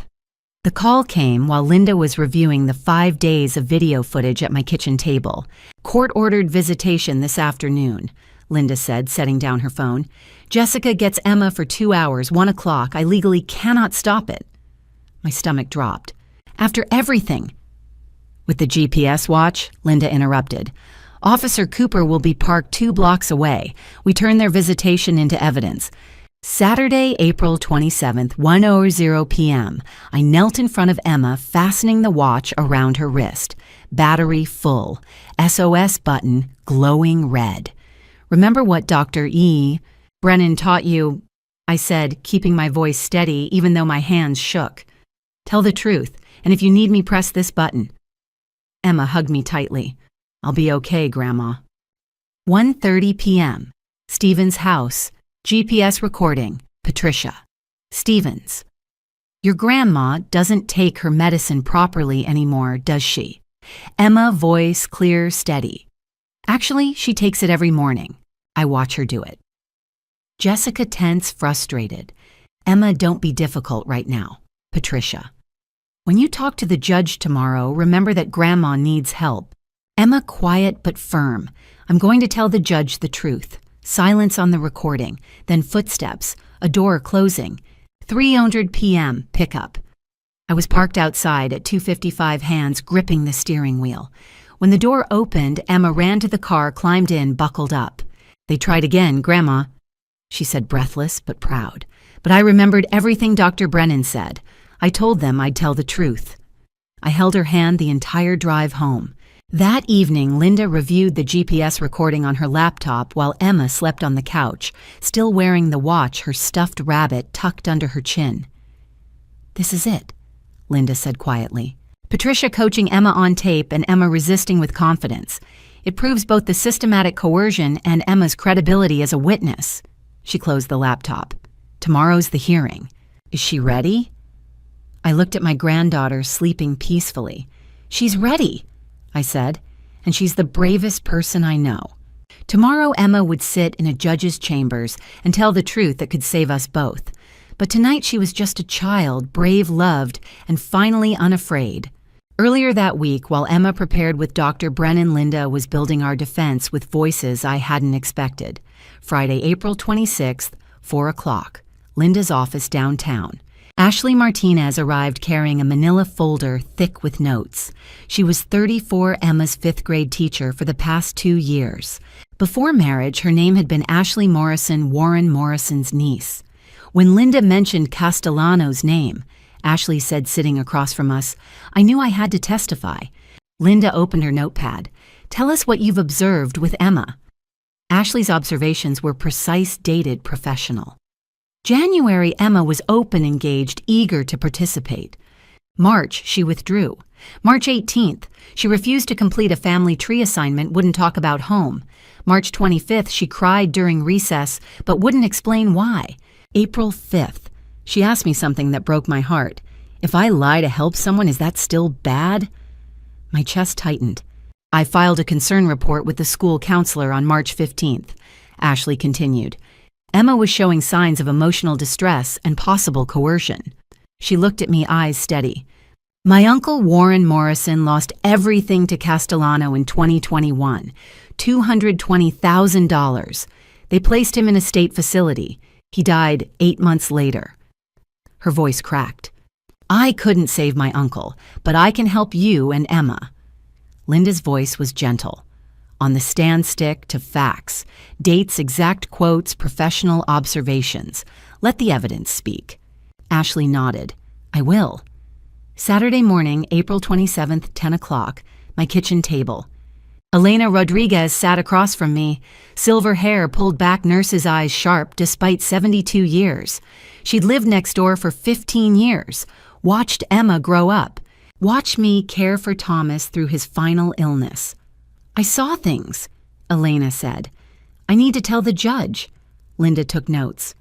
The call came while Linda was reviewing the 5 days of video footage at my kitchen table. Court-ordered visitation this afternoon, Linda said, setting down her phone. Jessica gets Emma for 2 hours, 1 o'clock. I legally cannot stop it. My stomach dropped. After everything. With the GPS watch, Linda interrupted. Officer Cooper will be parked 2 blocks away. We turn their visitation into evidence. Saturday, April 27th, 1:00 p.m. I knelt in front of Emma, fastening the watch around her wrist. Battery full. SOS button glowing red. Remember what Dr. Brennan taught you? I said, keeping my voice steady even though my hands shook. Tell the truth, and if you need me, press this button. Emma hugged me tightly. I'll be okay, Grandma. 1:30 p.m. Stephen's house. GPS recording. Patricia. Stevens. Your grandma doesn't take her medicine properly anymore, does she? Emma, voice clear, steady. Actually, she takes it every morning. I watch her do it. Jessica tense, frustrated. Emma, don't be difficult right now. Patricia. When you talk to the judge tomorrow, remember that Grandma needs help. Emma, quiet but firm. I'm going to tell the judge the truth. Silence on the recording, then footsteps, a door closing. 3:00 p.m. pickup. I was parked outside at 2:55, hands gripping the steering wheel. When the door opened, Emma ran to the car, climbed in, buckled up. They tried again, Grandma. She said, breathless but proud. But I remembered everything Dr. Brennan said. I told them I'd tell the truth. I held her hand the entire drive home. That evening, Linda reviewed the GPS recording on her laptop while Emma slept on the couch, still wearing the watch, her stuffed rabbit tucked under her chin. This is it, Linda said quietly. Patricia coaching Emma on tape and Emma resisting with confidence. It proves both the systematic coercion and Emma's credibility as a witness. She closed the laptop. Tomorrow's the hearing. Is she ready? I looked at my granddaughter sleeping peacefully. She's ready, I said, and she's the bravest person I know. Tomorrow Emma would sit in a judge's chambers and tell the truth that could save us both. But tonight she was just a child, brave, loved, and finally unafraid. Earlier that week, while Emma prepared with Dr. Brennan, Linda was building our defense with voices I hadn't expected. Friday, April 26th, 4 o'clock, Linda's office downtown. Ashley Martinez arrived carrying a manila folder thick with notes. She was 34, Emma's 5th grade teacher for the past 2 years. Before marriage, her name had been Ashley Morrison, Warren Morrison's niece. When Linda mentioned Castellano's name, Ashley said, sitting across from us, I knew I had to testify. Linda opened her notepad. Tell us what you've observed with Emma. Ashley's observations were precise, dated, professional. January, Emma was open, engaged, eager to participate. March, she withdrew. March 18th, she refused to complete a family tree assignment, wouldn't talk about home. March 25th, she cried during recess, but wouldn't explain why. April 5th, she asked me something that broke my heart. If I lie to help someone, is that still bad? My chest tightened. I filed a concern report with the school counselor on March 15th. Ashley continued. Emma was showing signs of emotional distress and possible coercion. She looked at me, eyes steady. My uncle Warren Morrison lost everything to Castellano in 2021, $220,000. They placed him in a state facility. He died 8 months later. Her voice cracked. I couldn't save my uncle, but I can help you and Emma. Linda's voice was gentle. On the stand, stick to facts. Dates, exact quotes, professional observations. Let the evidence speak. Ashley nodded. I will. Saturday morning, April 27th, 10 o'clock, my kitchen table. Elena Rodriguez sat across from me. Silver hair pulled back, nurse's eyes sharp despite 72 years. She'd lived next door for 15 years, watched Emma grow up. Watch me care for Thomas through his final illness. I saw things, Elena said. I need to tell the judge. Linda took notes.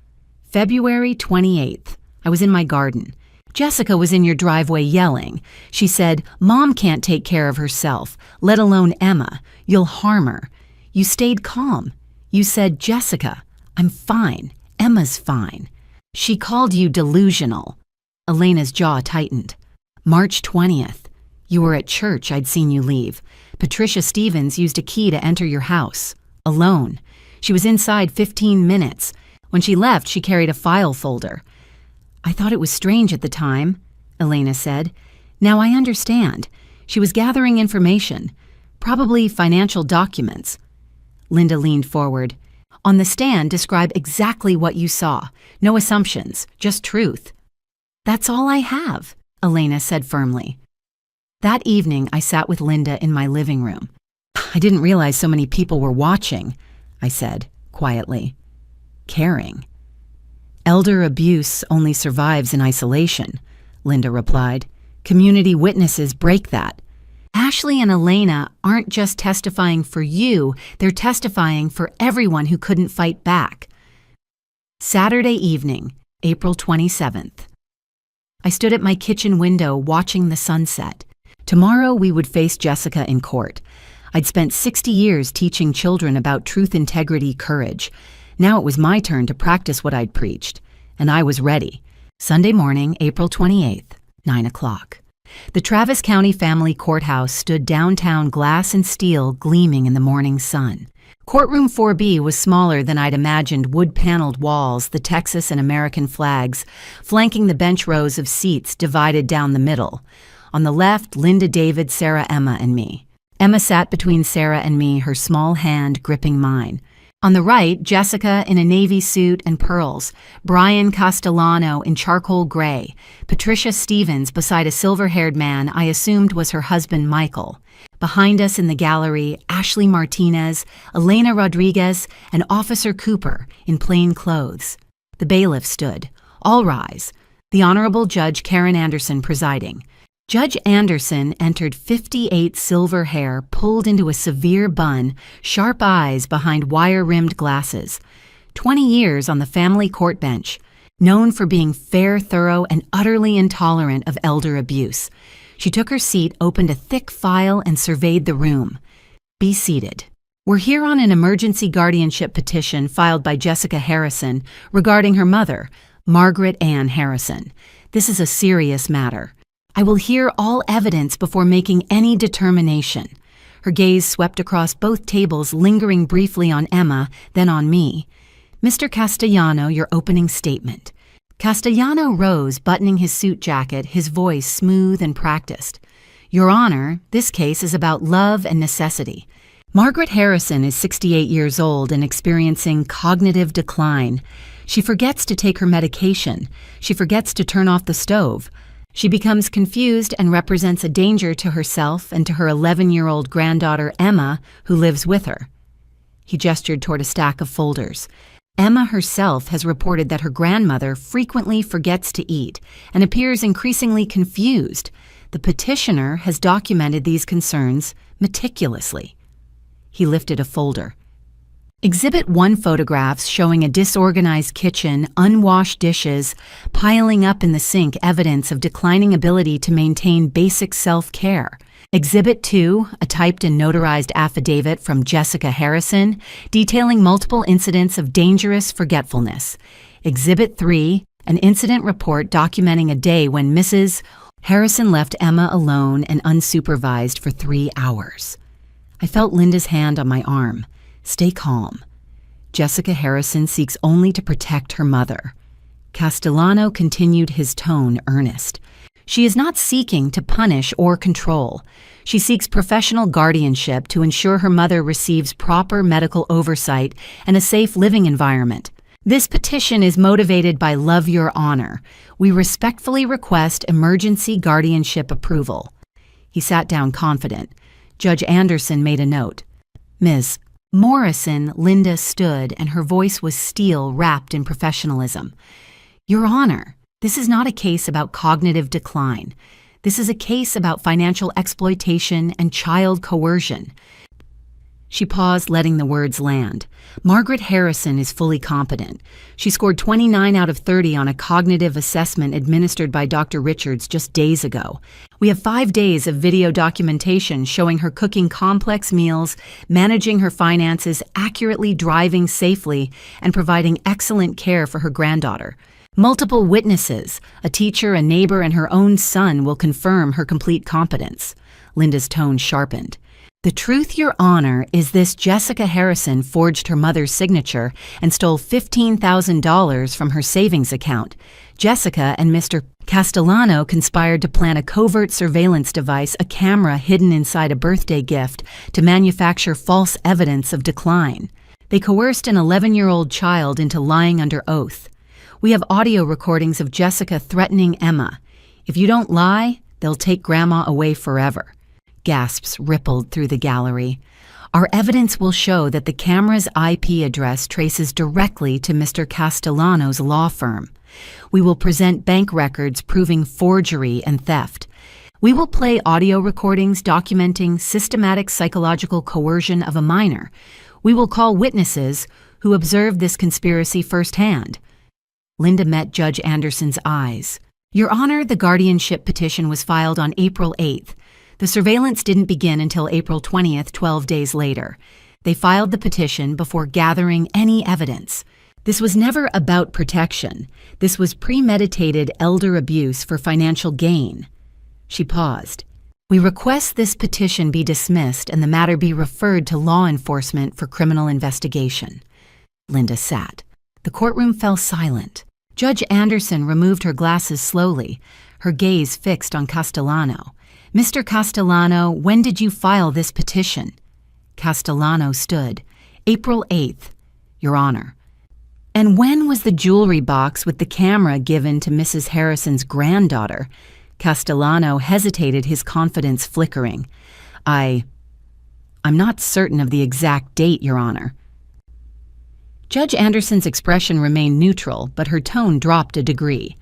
February 28th. I was in my garden. Jessica was in your driveway yelling. She said, Mom can't take care of herself, let alone Emma. You'll harm her. You stayed calm. You said, Jessica, I'm fine. Emma's fine. She called you delusional. Elena's jaw tightened. March 20th. You were at church. I'd seen you leave. Patricia Stevens used a key to enter your house. Alone. She was inside 15 minutes. When she left, she carried a file folder. I thought it was strange at the time, Elena said. Now I understand. She was gathering information, probably financial documents. Linda leaned forward. On the stand, describe exactly what you saw. No assumptions, just truth. That's all I have, Elena said firmly. That evening, I sat with Linda in my living room. I didn't realize so many people were watching, I said, quietly. Caring. Elder abuse only survives in isolation, Linda replied. Community witnesses break that. Ashley and Elena aren't just testifying for you, they're testifying for everyone who couldn't fight back. Saturday evening, April 27th. I stood at my kitchen window watching the sunset. Tomorrow we would face Jessica in court. I'd spent 60 years teaching children about truth, integrity, courage. Now it was my turn to practice what I'd preached. And I was ready. Sunday morning, April 28th, 9 o'clock. The Travis County Family Courthouse stood downtown, glass and steel gleaming in the morning sun. Courtroom 4B was smaller than I'd imagined, wood-paneled walls, the Texas and American flags, flanking the bench rows of seats divided down the middle. On the left, Linda, David, Sarah, Emma, and me. Emma sat between Sarah and me, her small hand gripping mine. On the right, Jessica in a navy suit and pearls, Brian Castellano in charcoal gray, Patricia Stevens beside a silver-haired man I assumed was her husband Michael. Behind us in the gallery, Ashley Martinez, Elena Rodriguez, and Officer Cooper in plain clothes. The bailiff stood. All rise. The Honorable Judge Karen Anderson presiding. Judge Anderson entered 58 silver hair pulled into a severe bun, sharp eyes behind wire-rimmed glasses. 20 years on the family court bench, known for being fair, thorough, and utterly intolerant of elder abuse. She took her seat, opened a thick file, and surveyed the room. Be seated. We're here on an emergency guardianship petition filed by Jessica Harrison regarding her mother, Margaret Ann Harrison. This is a serious matter. I will hear all evidence before making any determination. Her gaze swept across both tables, lingering briefly on Emma, then on me. Mr. Castellano, your opening statement. Castellano rose, buttoning his suit jacket, his voice smooth and practiced. Your Honor, this case is about love and necessity. Margaret Harrison is 68 years old and experiencing cognitive decline. She forgets to take her medication. She forgets to turn off the stove. She becomes confused and represents a danger to herself and to her 11-year-old granddaughter, Emma, who lives with her. He gestured toward a stack of folders. Emma herself has reported that her grandmother frequently forgets to eat and appears increasingly confused. The petitioner has documented these concerns meticulously. He lifted a folder. Exhibit 1 photographs showing a disorganized kitchen, unwashed dishes, piling up in the sink, evidence of declining ability to maintain basic self-care. Exhibit 2, a typed and notarized affidavit from Jessica Harrison, detailing multiple incidents of dangerous forgetfulness. Exhibit 3, an incident report documenting a day when Mrs. Harrison left Emma alone and unsupervised for 3 hours. I felt Linda's hand on my arm. Stay calm. Jessica Harrison seeks only to protect her mother. Castellano continued, his tone earnest. She is not seeking to punish or control. She seeks professional guardianship to ensure her mother receives proper medical oversight and a safe living environment. This petition is motivated by love, Your Honor. We respectfully request emergency guardianship approval. He sat down confident. Judge Anderson made a note. Ms. Morrison, Linda stood, and her voice was steel wrapped in professionalism. Your Honor, this is not a case about cognitive decline. This is a case about financial exploitation and child coercion. She paused, letting the words land. Margaret Harrison is fully competent. She scored 29 out of 30 on a cognitive assessment administered by Dr. Richards just days ago. We have 5 days of video documentation showing her cooking complex meals, managing her finances, accurately driving safely, and providing excellent care for her granddaughter. Multiple witnesses, a teacher, a neighbor, and her own son will confirm her complete competence. Linda's tone sharpened. The truth, Your Honor, is this: Jessica Harrison forged her mother's signature and stole $15,000 from her savings account. Jessica and Mr. Castellano conspired to plant a covert surveillance device, a camera hidden inside a birthday gift, to manufacture false evidence of decline. They coerced an 11-year-old child into lying under oath. We have audio recordings of Jessica threatening Emma. If you don't lie, they'll take Grandma away forever. Gasps rippled through the gallery. Our evidence will show that the camera's IP address traces directly to Mr. Castellano's law firm. We will present bank records proving forgery and theft. We will play audio recordings documenting systematic psychological coercion of a minor. We will call witnesses who observed this conspiracy firsthand. Linda met Judge Anderson's eyes. Your Honor, the guardianship petition was filed on April 8th. The surveillance didn't begin until April 20th, 12 days later. They filed the petition before gathering any evidence. This was never about protection. This was premeditated elder abuse for financial gain. She paused. We request this petition be dismissed and the matter be referred to law enforcement for criminal investigation. Linda sat. The courtroom fell silent. Judge Anderson removed her glasses slowly, her gaze fixed on Castellano. Mr. Castellano, when did you file this petition? Castellano stood. April 8th, Your Honor. And when was the jewelry box with the camera given to Mrs. Harrison's granddaughter? Castellano hesitated, his confidence flickering. I'm not certain of the exact date, Your Honor. Judge Anderson's expression remained neutral, but her tone dropped a degree.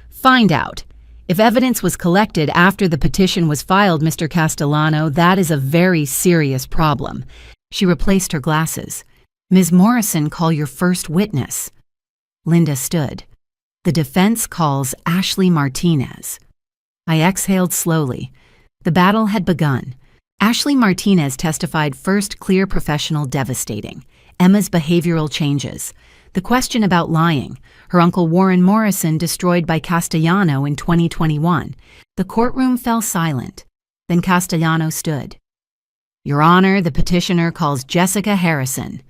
Find out. If evidence was collected after the petition was filed, Mr. Castellano, that is a very serious problem. She replaced her glasses. Ms. Morrison, call your first witness. Linda stood. The defense calls Ashley Martinez. I exhaled slowly. The battle had begun. Ashley Martinez testified first: clear, professional, devastating. Emma's behavioral changes. The question about lying. Her uncle Warren Morrison destroyed by Castellano in 2021. The courtroom fell silent. Then Castellano stood. Your Honor, the petitioner calls Jessica Harrison.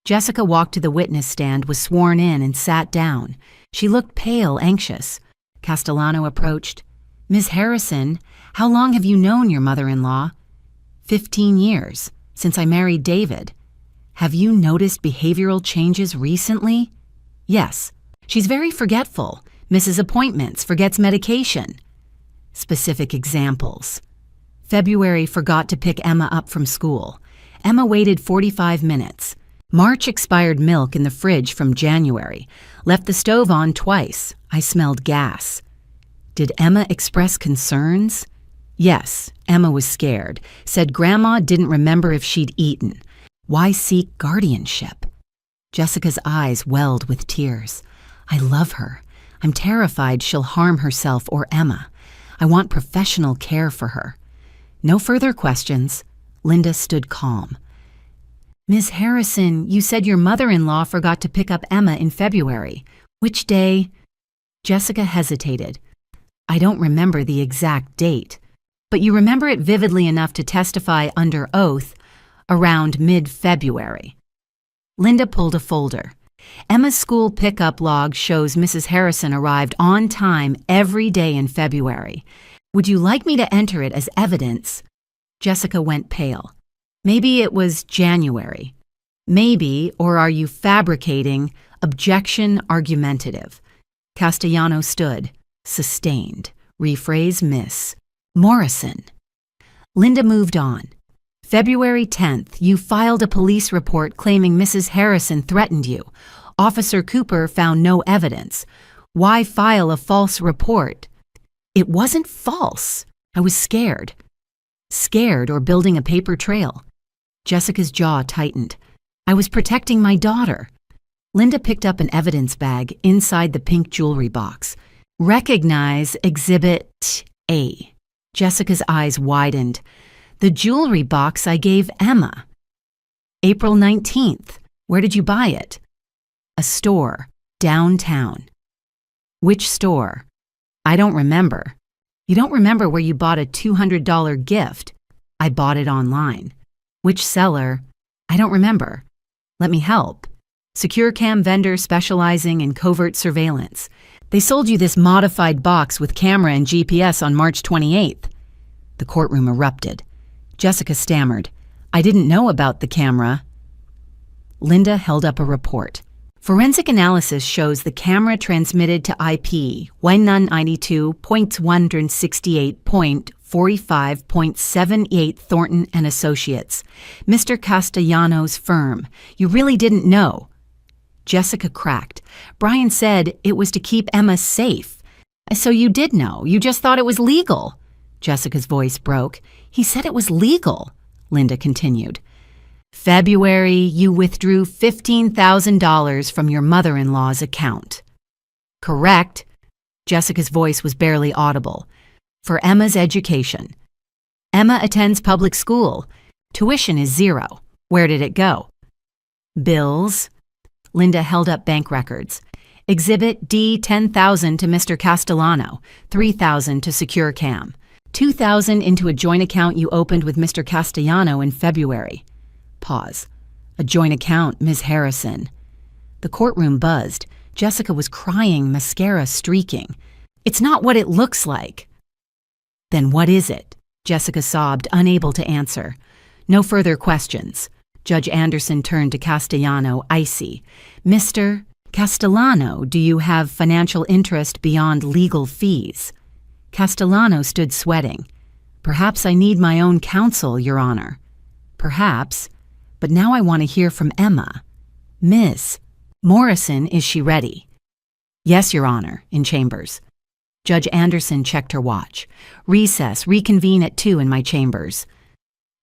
Jessica walked to the witness stand, was sworn in, and sat down. She looked pale, anxious. Castellano approached. Ms. Harrison, how long have you known your mother-in-law? 15 years, since I married David. Have you noticed behavioral changes recently? Yes. She's very forgetful, misses appointments, forgets medication. Specific examples. February, forgot to pick Emma up from school. Emma waited 45 minutes. March, expired milk in the fridge from January. Left the stove on twice. I smelled gas. Did Emma express concerns? Yes, Emma was scared. Said Grandma didn't remember if she'd eaten. Why seek guardianship? Jessica's eyes welled with tears. I love her. I'm terrified she'll harm herself or Emma. I want professional care for her. No further questions. Linda stood calm. Ms. Harrison, you said your mother-in-law forgot to pick up Emma in February. Which day? Jessica hesitated. I don't remember the exact date, but you remember it vividly enough to testify under oath around mid-February. Linda pulled a folder. Emma's school pickup log shows Mrs. Harrison arrived on time every day in February. Would you like me to enter it as evidence? Jessica went pale. Maybe it was January. Maybe, or are you fabricating? Objection, argumentative. Castellano stood. Sustained. Rephrase, Miss Morrison. Linda moved on. February 10th, you filed a police report claiming Mrs. Harrison threatened you. Officer Cooper found no evidence. Why file a false report? It wasn't false. I was scared. Scared or building a paper trail. Jessica's jaw tightened. I was protecting my daughter. Linda picked up an evidence bag inside the pink jewelry box. Recognize Exhibit A. Jessica's eyes widened. The jewelry box I gave Emma. April 19th. Where did you buy it? A store, downtown. Which store? I don't remember. You don't remember where you bought a $200 gift? I bought it online. Which seller? I don't remember. Let me help. Secure cam vendor specializing in covert surveillance. They sold you this modified box with camera and GPS on March 28th. The courtroom erupted. Jessica stammered. I didn't know about the camera. Linda held up a report. Forensic analysis shows the camera transmitted to IP 192.168.45.78 Thornton and Associates, Mr. Castellano's firm. You really didn't know. Jessica cracked. Brian said it was to keep Emma safe. So you did know. You just thought it was legal. Jessica's voice broke. He said it was legal, Linda continued. February, you withdrew $15,000 from your mother-in-law's account. Correct. Jessica's voice was barely audible. For Emma's education. Emma attends public school. Tuition is $0. Where did it go? Bills. Linda held up bank records. Exhibit D, $10,000 to Mr. Castellano, $3,000 to Secure Cam, $2,000 into a joint account you opened with Mr. Castellano in February. Pause. A joint account, Ms. Harrison. The courtroom buzzed. Jessica was crying, mascara streaking. It's not what it looks like. Then what is it? Jessica sobbed, unable to answer. No further questions. Judge Anderson turned to Castellano, icy. Mr. Castellano, do you have financial interest beyond legal fees? Castellano stood sweating. Perhaps I need my own counsel, Your Honor. Perhaps. But now I want to hear from Emma. Miss Morrison, is she ready? Yes, Your Honor, in chambers. Judge Anderson checked her watch. Recess, reconvene at 2 in my chambers.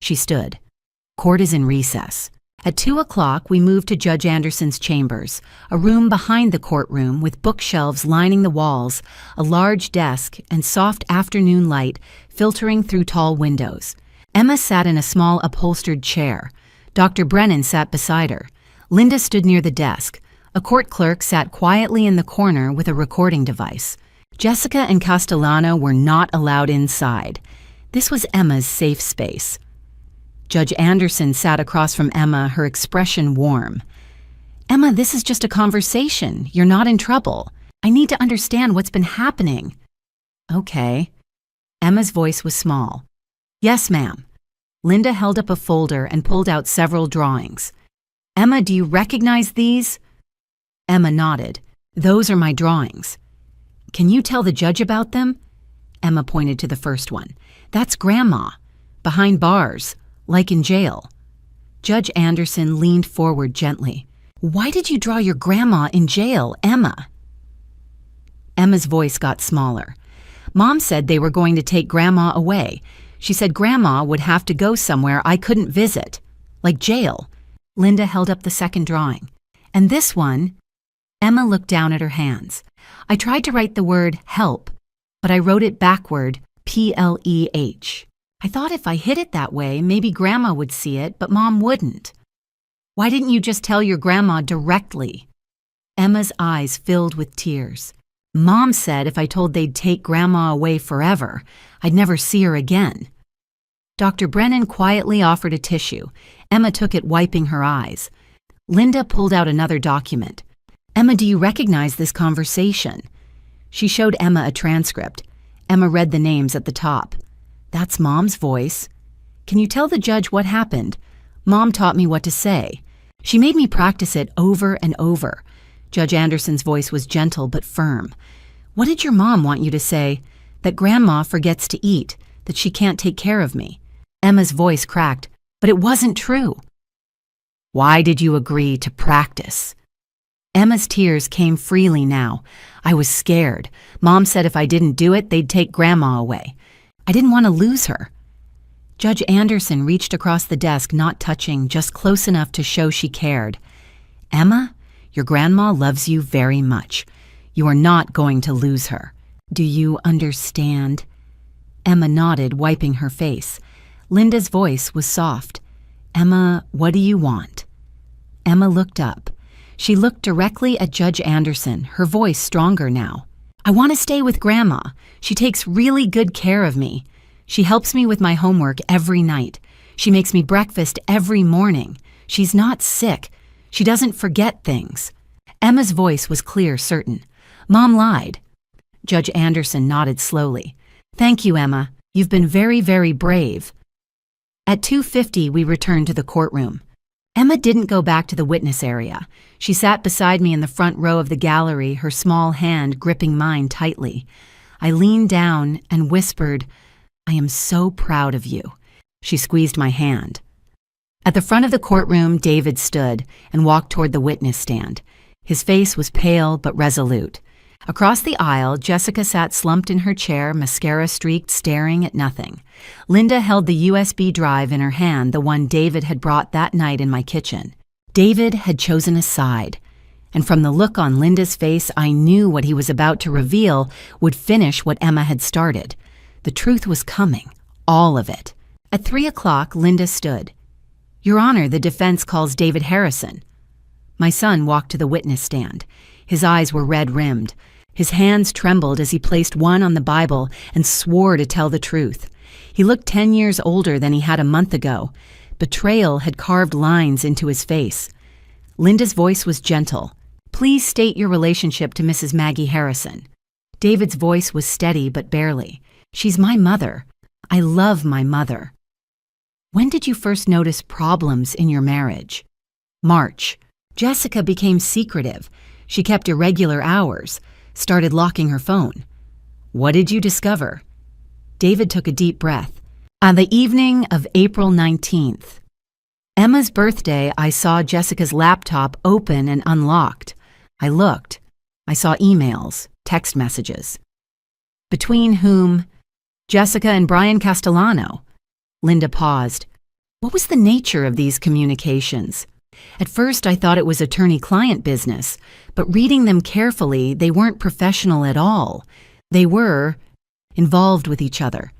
She stood. Court is in recess. At 2 o'clock, we moved to Judge Anderson's chambers, a room behind the courtroom with bookshelves lining the walls, a large desk, and soft afternoon light filtering through tall windows. Emma sat in a small upholstered chair. Dr. Brennan sat beside her. Linda stood near the desk. A court clerk sat quietly in the corner with a recording device. Jessica and Castellano were not allowed inside. This was Emma's safe space. Judge Anderson sat across from Emma, her expression warm. Emma, this is just a conversation. You're not in trouble. I need to understand what's been happening. Okay. Emma's voice was small. Yes, ma'am. Linda held up a folder and pulled out several drawings. Emma, do you recognize these? Emma nodded. Those are my drawings. Can you tell the judge about them? Emma pointed to the first one. That's Grandma. Behind bars. Like in jail. Judge Anderson leaned forward gently. Why did you draw your grandma in jail, Emma? Emma's voice got smaller. Mom said they were going to take Grandma away. She said Grandma would have to go somewhere I couldn't visit, like jail. Linda held up the second drawing. And this one? Emma looked down at her hands. I tried to write the word help, but I wrote it backward, P-L-E-H. I thought if I hid it that way, maybe Grandma would see it, but Mom wouldn't. Why didn't you just tell your grandma directly? Emma's eyes filled with tears. Mom said if I told they'd take Grandma away forever, I'd never see her again. Dr. Brennan quietly offered a tissue. Emma took it, wiping her eyes. Linda pulled out another document. Emma, do you recognize this conversation? She showed Emma a transcript. Emma read the names at the top. That's Mom's voice. Can you tell the judge what happened? Mom taught me what to say. She made me practice it over and over. Judge Anderson's voice was gentle but firm. What did your mom want you to say? That Grandma forgets to eat, that she can't take care of me. Emma's voice cracked, but it wasn't true. Why did you agree to practice? Emma's tears came freely now. I was scared. Mom said if I didn't do it, they'd take Grandma away. I didn't want to lose her. Judge Anderson reached across the desk, not touching, just close enough to show she cared. Emma, your grandma loves you very much. You are not going to lose her. Do you understand? Emma nodded, wiping her face. Linda's voice was soft. Emma, what do you want? Emma looked up. She looked directly at Judge Anderson, her voice stronger now. I want to stay with Grandma. She takes really good care of me. She helps me with my homework every night. She makes me breakfast every morning. She's not sick. She doesn't forget things. Emma's voice was clear, certain. Mom lied. Judge Anderson nodded slowly. Thank you, Emma. You've been very, very brave. At 2:50, we returned to the courtroom. Emma didn't go back to the witness area. She sat beside me in the front row of the gallery, her small hand gripping mine tightly. I leaned down and whispered, I am so proud of you. She squeezed my hand. At the front of the courtroom, David stood and walked toward the witness stand. His face was pale but resolute. Across the aisle, Jessica sat slumped in her chair, mascara streaked, staring at nothing. Linda held the USB drive in her hand, the one David had brought that night in my kitchen. David had chosen a side, and from the look on Linda's face, I knew what he was about to reveal would finish what Emma had started. The truth was coming, all of it. At 3 o'clock, Linda stood. Your Honor, the defense calls David Harrison. My son walked to the witness stand. His eyes were red-rimmed. His hands trembled as he placed one on the Bible and swore to tell the truth. He looked 10 years older than he had a month ago. Betrayal had carved lines into his face. Linda's voice was gentle. Please state your relationship to Mrs. Maggie Harrison. David's voice was steady but barely. She's my mother. I love my mother. When did you first notice problems in your marriage? March. Jessica became secretive. She kept irregular hours, started locking her phone. What did you discover? David took a deep breath. On the evening of April 19th, Emma's birthday, I saw Jessica's laptop open and unlocked. I looked. I saw emails, text messages. Between whom? Jessica and Brian Castellano. Linda paused. What was the nature of these communications? At first, I thought it was attorney-client business, but reading them carefully, they weren't professional at all. They were involved with each other.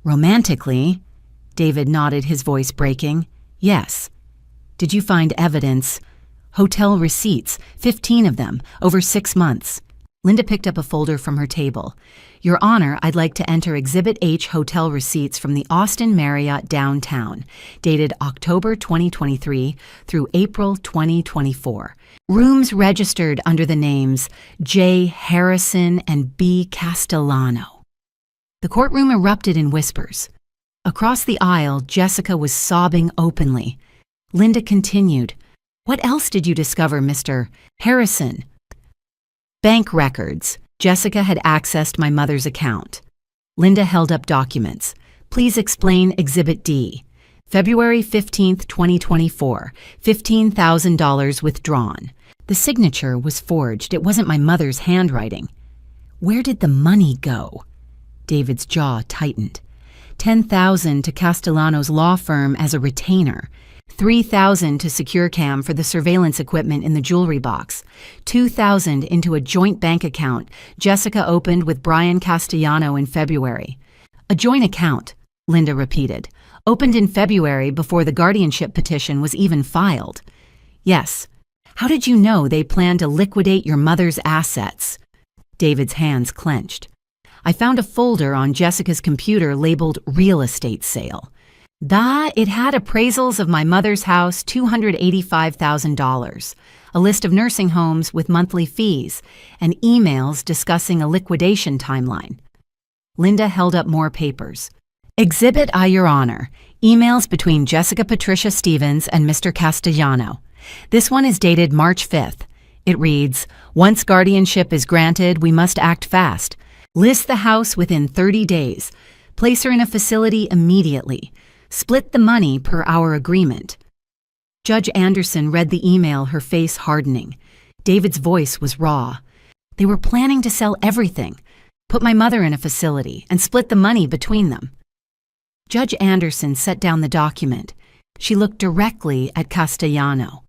Romantically, David nodded, his voice breaking. Yes. Did you find evidence? Hotel receipts, 15 of them, over 6 months. Linda picked up a folder from her table. Your Honor, I'd like to enter Exhibit H hotel receipts from the Austin Marriott downtown, dated October 2023 through April 2024. Rooms registered under the names J. Harrison and B. Castellano. The courtroom erupted in whispers. Across the aisle, Jessica was sobbing openly. Linda continued, What else did you discover, Mr. Harrison? Bank records. Jessica had accessed my mother's account. Linda held up documents. Please explain Exhibit D. February 15th, 2024. $15,000 withdrawn. The signature was forged. It wasn't my mother's handwriting. Where did the money go? David's jaw tightened. $10,000 to Castellano's law firm as a retainer. $3,000 to SecureCam for the surveillance equipment in the jewelry box. $2,000 into a joint bank account Jessica opened with Brian Castellano in February. A joint account, Linda repeated, opened in February before the guardianship petition was even filed. Yes. How did you know they planned to liquidate your mother's assets? David's hands clenched. I found a folder on Jessica's computer labeled Real Estate Sale. It had appraisals of my mother's house, $285,000, a list of nursing homes with monthly fees, and emails discussing a liquidation timeline. Linda held up more papers. Exhibit I, Your Honor, emails between Jessica Patricia Stevens and Mr. Castellano. This one is dated March 5th. It reads, Once guardianship is granted, we must act fast. List the house within 30 days. Place her in a facility immediately. Split the money per our agreement. Judge Anderson read the email, her face hardening. David's voice was raw. They were planning to sell everything, put my mother in a facility, and split the money between them. Judge Anderson set down the document. She looked directly at Castellano.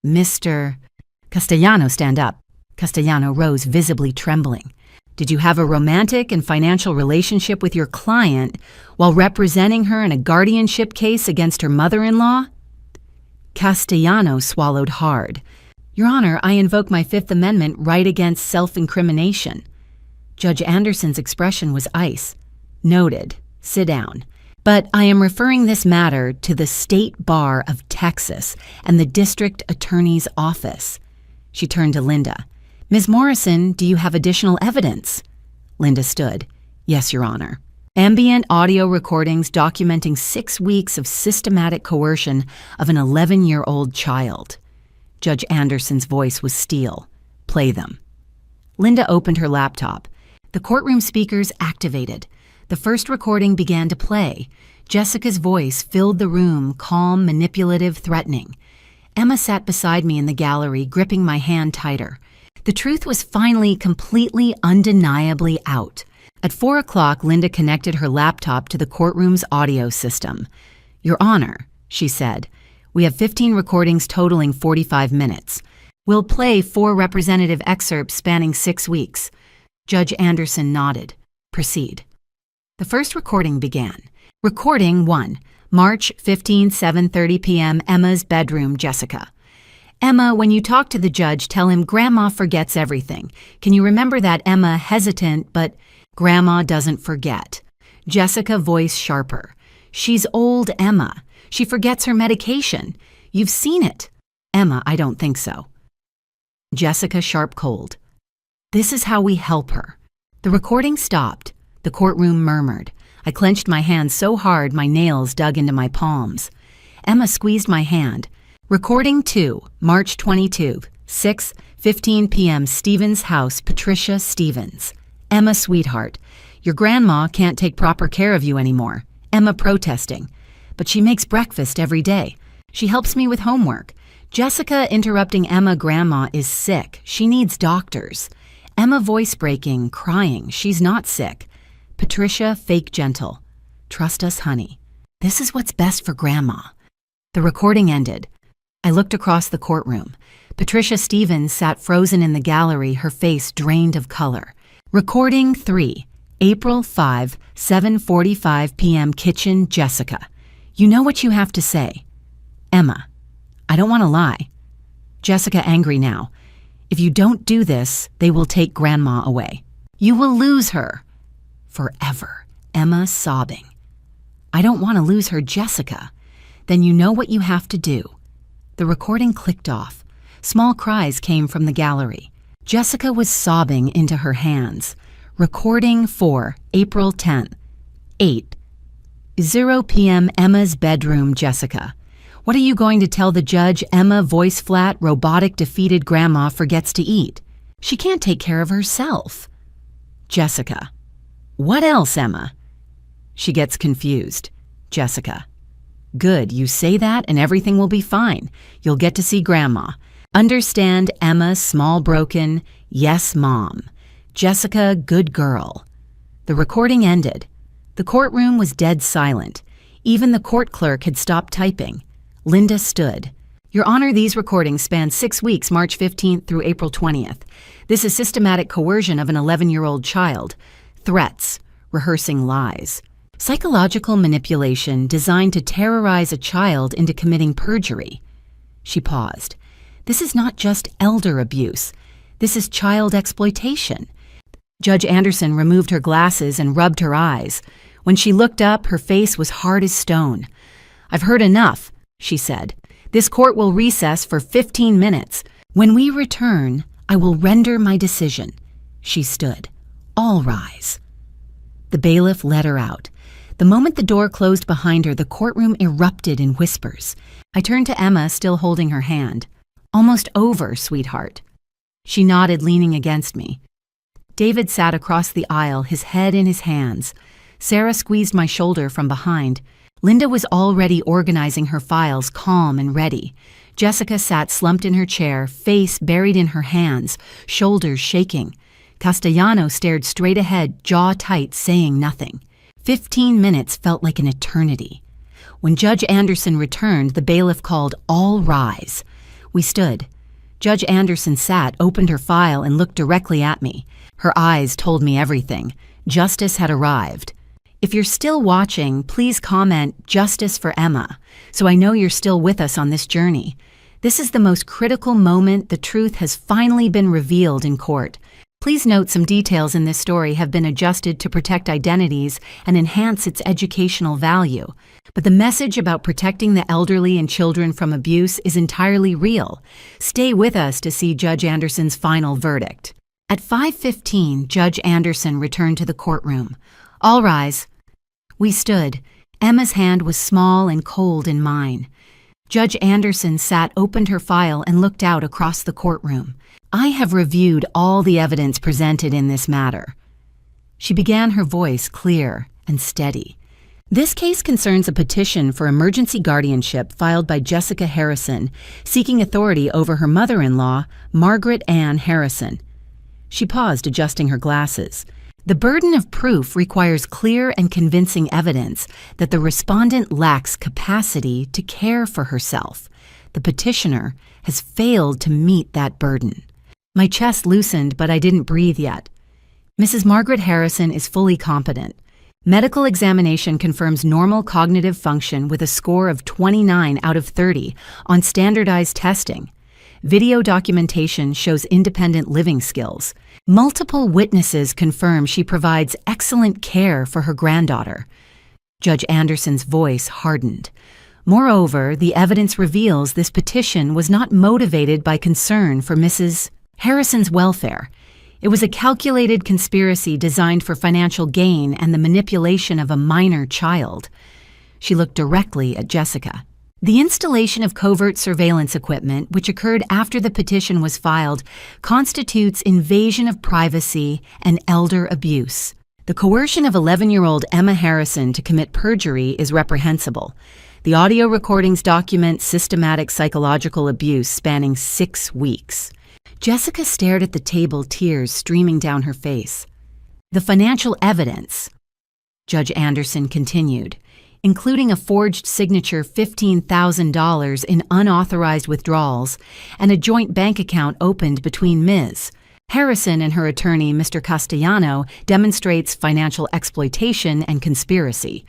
Mr. Castellano, stand up. Castellano rose, visibly trembling. Did you have a romantic and financial relationship with your client while representing her in a guardianship case against her mother-in-law? Castellano swallowed hard. Your Honor, I invoke my Fifth Amendment right against self-incrimination. Judge Anderson's expression was ice. Noted. Sit down. But I am referring this matter to the State Bar of Texas and the District Attorney's Office. She turned to Linda. Ms. Morrison, do you have additional evidence? Linda stood. Yes, Your Honor. Ambient audio recordings documenting 6 weeks of systematic coercion of an 11-year-old child. Judge Anderson's voice was steel. Play them. Linda opened her laptop. The courtroom speakers activated. The first recording began to play. Jessica's voice filled the room, calm, manipulative, threatening. Emma sat beside me in the gallery, gripping my hand tighter. The truth was finally completely, undeniably out. At 4 o'clock, Linda connected her laptop to the courtroom's audio system. Your Honor, she said, we have 15 recordings totaling 45 minutes. We'll play 4 representative excerpts spanning 6 weeks. Judge Anderson nodded. Proceed. The first recording began. Recording 1, March 15, 7:30 p.m., Emma's bedroom, Jessica. Emma, when you talk to the judge, tell him Grandma forgets everything. Can you remember that? Emma, hesitant, but Grandma doesn't forget. Jessica, voice sharper. She's old, Emma. She forgets her medication. You've seen it. Emma, I don't think so. Jessica, sharp cold. This is how we help her. The recording stopped. The courtroom murmured. I clenched my hands so hard my nails dug into my palms. Emma squeezed my hand. Recording 2, March 22, 6:15 p.m. Stevens House, Patricia Stevens. Emma, sweetheart, your grandma can't take proper care of you anymore. Emma protesting. But she makes breakfast every day. She helps me with homework. Jessica interrupting Emma, Grandma is sick. She needs doctors. Emma, voice breaking, crying. She's not sick. Patricia, fake gentle. Trust us, honey. This is what's best for Grandma. The recording ended. I looked across the courtroom. Patricia Stevens sat frozen in the gallery, her face drained of color. Recording 3, April 5, 7:45 p.m. Kitchen, Jessica. You know what you have to say. Emma, I don't want to lie. Jessica, angry now. If you don't do this, they will take Grandma away. You will lose her. Forever. Emma, sobbing. I don't want to lose her, Jessica. Then you know what you have to do. The recording clicked off. Small cries came from the gallery. Jessica was sobbing into her hands. Recording 4, April 10th, 8:0 p.m. Emma's bedroom, Jessica. What are you going to tell the judge? Emma, voice flat, robotic, defeated. Grandma forgets to eat. She can't take care of herself. Jessica. What else, Emma? She gets confused. Jessica. Good, you say that and everything will be fine. You'll get to see Grandma. Understand, Emma, small broken. Yes, Mom. Jessica, good girl. The recording ended. The courtroom was dead silent. Even the court clerk had stopped typing. Linda stood. Your Honor, these recordings span 6 weeks, March 15th through April 20th. This is systematic coercion of an 11-year-old child. Threats. Rehearsing lies. Psychological manipulation designed to terrorize a child into committing perjury. She paused. This is not just elder abuse. This is child exploitation. Judge Anderson removed her glasses and rubbed her eyes. When she looked up, her face was hard as stone. I've heard enough, she said. This court will recess for 15 minutes. When we return, I will render my decision. She stood. All rise. The bailiff led her out. The moment the door closed behind her, the courtroom erupted in whispers. I turned to Emma, still holding her hand. Almost over, sweetheart. She nodded, leaning against me. David sat across the aisle, his head in his hands. Sarah squeezed my shoulder from behind. Linda was already organizing her files, calm and ready. Jessica sat slumped in her chair, face buried in her hands, shoulders shaking. Castellano stared straight ahead, jaw tight, saying nothing. 15 minutes felt like an eternity. When Judge Anderson returned, the bailiff called, "All rise." We stood. Judge Anderson sat, opened her file, and looked directly at me. Her eyes told me everything. Justice had arrived. If you're still watching, please comment "Justice for Emma," so I know you're still with us on this journey. This is the most critical moment. The truth has finally been revealed in court. Please note some details in this story have been adjusted to protect identities and enhance its educational value. But the message about protecting the elderly and children from abuse is entirely real. Stay with us to see Judge Anderson's final verdict. At 5:15, Judge Anderson returned to the courtroom. "All rise." We stood. Emma's hand was small and cold in mine. Judge Anderson sat, opened her file, and looked out across the courtroom. "I have reviewed all the evidence presented in this matter." She began, her voice clear and steady. "This case concerns a petition for emergency guardianship filed by Jessica Harrison, seeking authority over her mother-in-law, Margaret Ann Harrison." She paused, adjusting her glasses. "The burden of proof requires clear and convincing evidence that the respondent lacks capacity to care for herself. The petitioner has failed to meet that burden." My chest loosened, but I didn't breathe yet. "Mrs. Margaret Harrison is fully competent. Medical examination confirms normal cognitive function with a score of 29 out of 30 on standardized testing. Video documentation shows independent living skills. Multiple witnesses confirm she provides excellent care for her granddaughter." Judge Anderson's voice hardened. "Moreover, the evidence reveals this petition was not motivated by concern for Mrs. Harrison's welfare. It was a calculated conspiracy designed for financial gain and the manipulation of a minor child." She looked directly at Jessica. "The installation of covert surveillance equipment, which occurred after the petition was filed, constitutes invasion of privacy and elder abuse. The coercion of 11-year-old Emma Harrison to commit perjury is reprehensible. The audio recordings document systematic psychological abuse spanning 6 weeks." Jessica stared at the table, tears streaming down her face. "The financial evidence," Judge Anderson continued, "including a forged signature $15,000 in unauthorized withdrawals and a joint bank account opened between Ms. Harrison and her attorney, Mr. Castellano, demonstrates financial exploitation and conspiracy."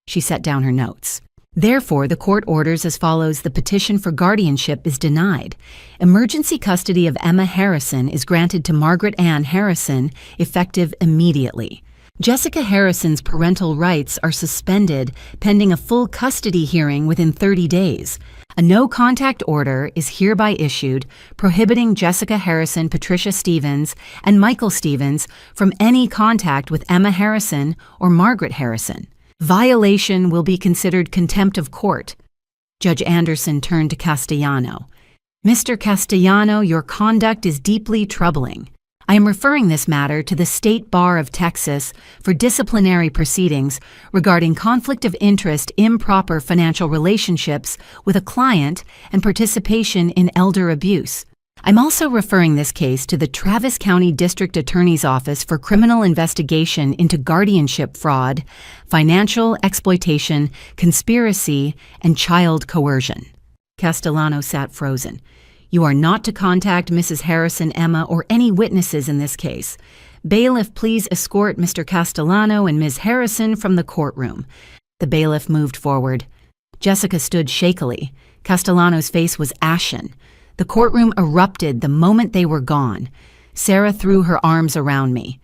She set down her notes. "Therefore, the court orders as follows: the petition for guardianship is denied. Emergency custody of Emma Harrison is granted to Margaret Ann Harrison, effective immediately. Jessica Harrison's parental rights are suspended pending a full custody hearing within 30 days. A no-contact order is hereby issued prohibiting Jessica Harrison, Patricia Stevens, and Michael Stevens from any contact with Emma Harrison or Margaret Harrison. Violation will be considered contempt of court." Judge Anderson turned to Castellano. "Mr. Castellano, your conduct is deeply troubling. I am referring this matter to the State Bar of Texas for disciplinary proceedings regarding conflict of interest, improper financial relationships with a client, and participation in elder abuse. I'm also referring this case to the Travis County District Attorney's Office for criminal investigation into guardianship fraud, financial exploitation, conspiracy, and child coercion." Castellano sat frozen. "You are not to contact Mrs. Harrison, Emma, or any witnesses in this case. Bailiff, please escort Mr. Castellano and Ms. Harrison from the courtroom." The bailiff moved forward. Jessica stood shakily. Castellano's face was ashen. The courtroom erupted the moment they were gone. Sarah threw her arms around me.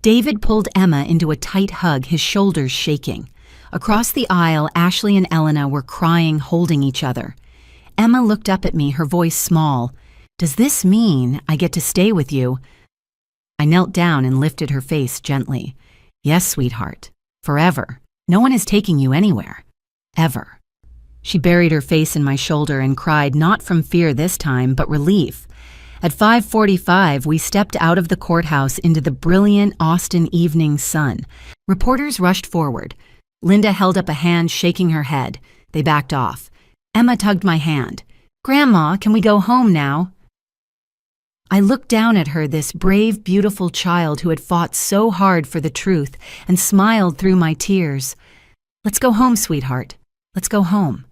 David pulled Emma into a tight hug, his shoulders shaking. Across the aisle, Ashley and Elena were crying, holding each other. Emma looked up at me, her voice small. "Does this mean I get to stay with you?" I knelt down and lifted her face gently. "Yes, sweetheart. Forever. No one is taking you anywhere. Ever." She buried her face in my shoulder and cried, not from fear this time, but relief. At 5:45, we stepped out of the courthouse into the brilliant Austin evening sun. Reporters rushed forward. Linda held up a hand, shaking her head. They backed off. Emma tugged my hand. Grandma, can we go home now? I looked down at her, this brave, beautiful child who had fought so hard for the truth, and smiled through my tears. Let's go home, sweetheart. Let's go home.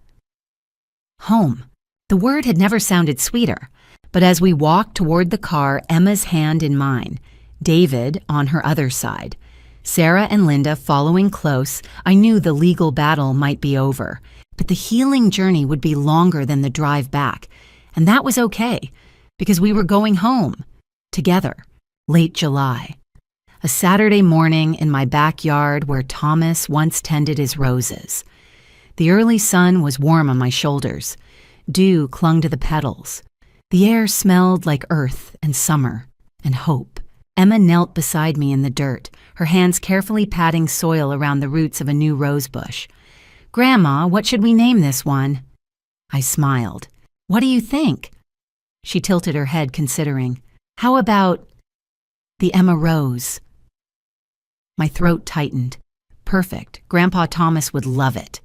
Home. The word had never sounded sweeter, but as we walked toward the car, Emma's hand in mine, David on her other side, Sarah and Linda following close, I knew the legal battle might be over, but the healing journey would be longer than the drive back, and that was okay, because we were going home, together, late July. A Saturday morning in my backyard where Thomas once tended his roses. The early sun was warm on my shoulders. Dew clung to the petals. The air smelled like earth and summer and hope. Emma knelt beside me in the dirt, her hands carefully patting soil around the roots of a new rose bush. Grandma, what should we name this one? I smiled. What do you think? She tilted her head, considering. How about the Emma Rose? My throat tightened. Perfect. Grandpa Thomas would love it.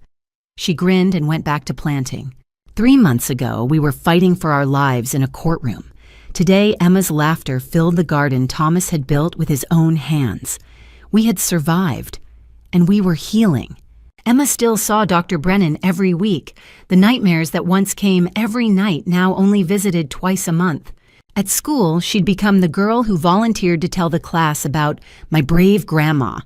She grinned and went back to planting. 3 months ago, we were fighting for our lives in a courtroom. Today, Emma's laughter filled the garden Thomas had built with his own hands. We had survived, and we were healing. Emma still saw Dr. Brennan every week. The nightmares that once came every night now only visited twice a month. At school, she'd become the girl who volunteered to tell the class about my brave grandma.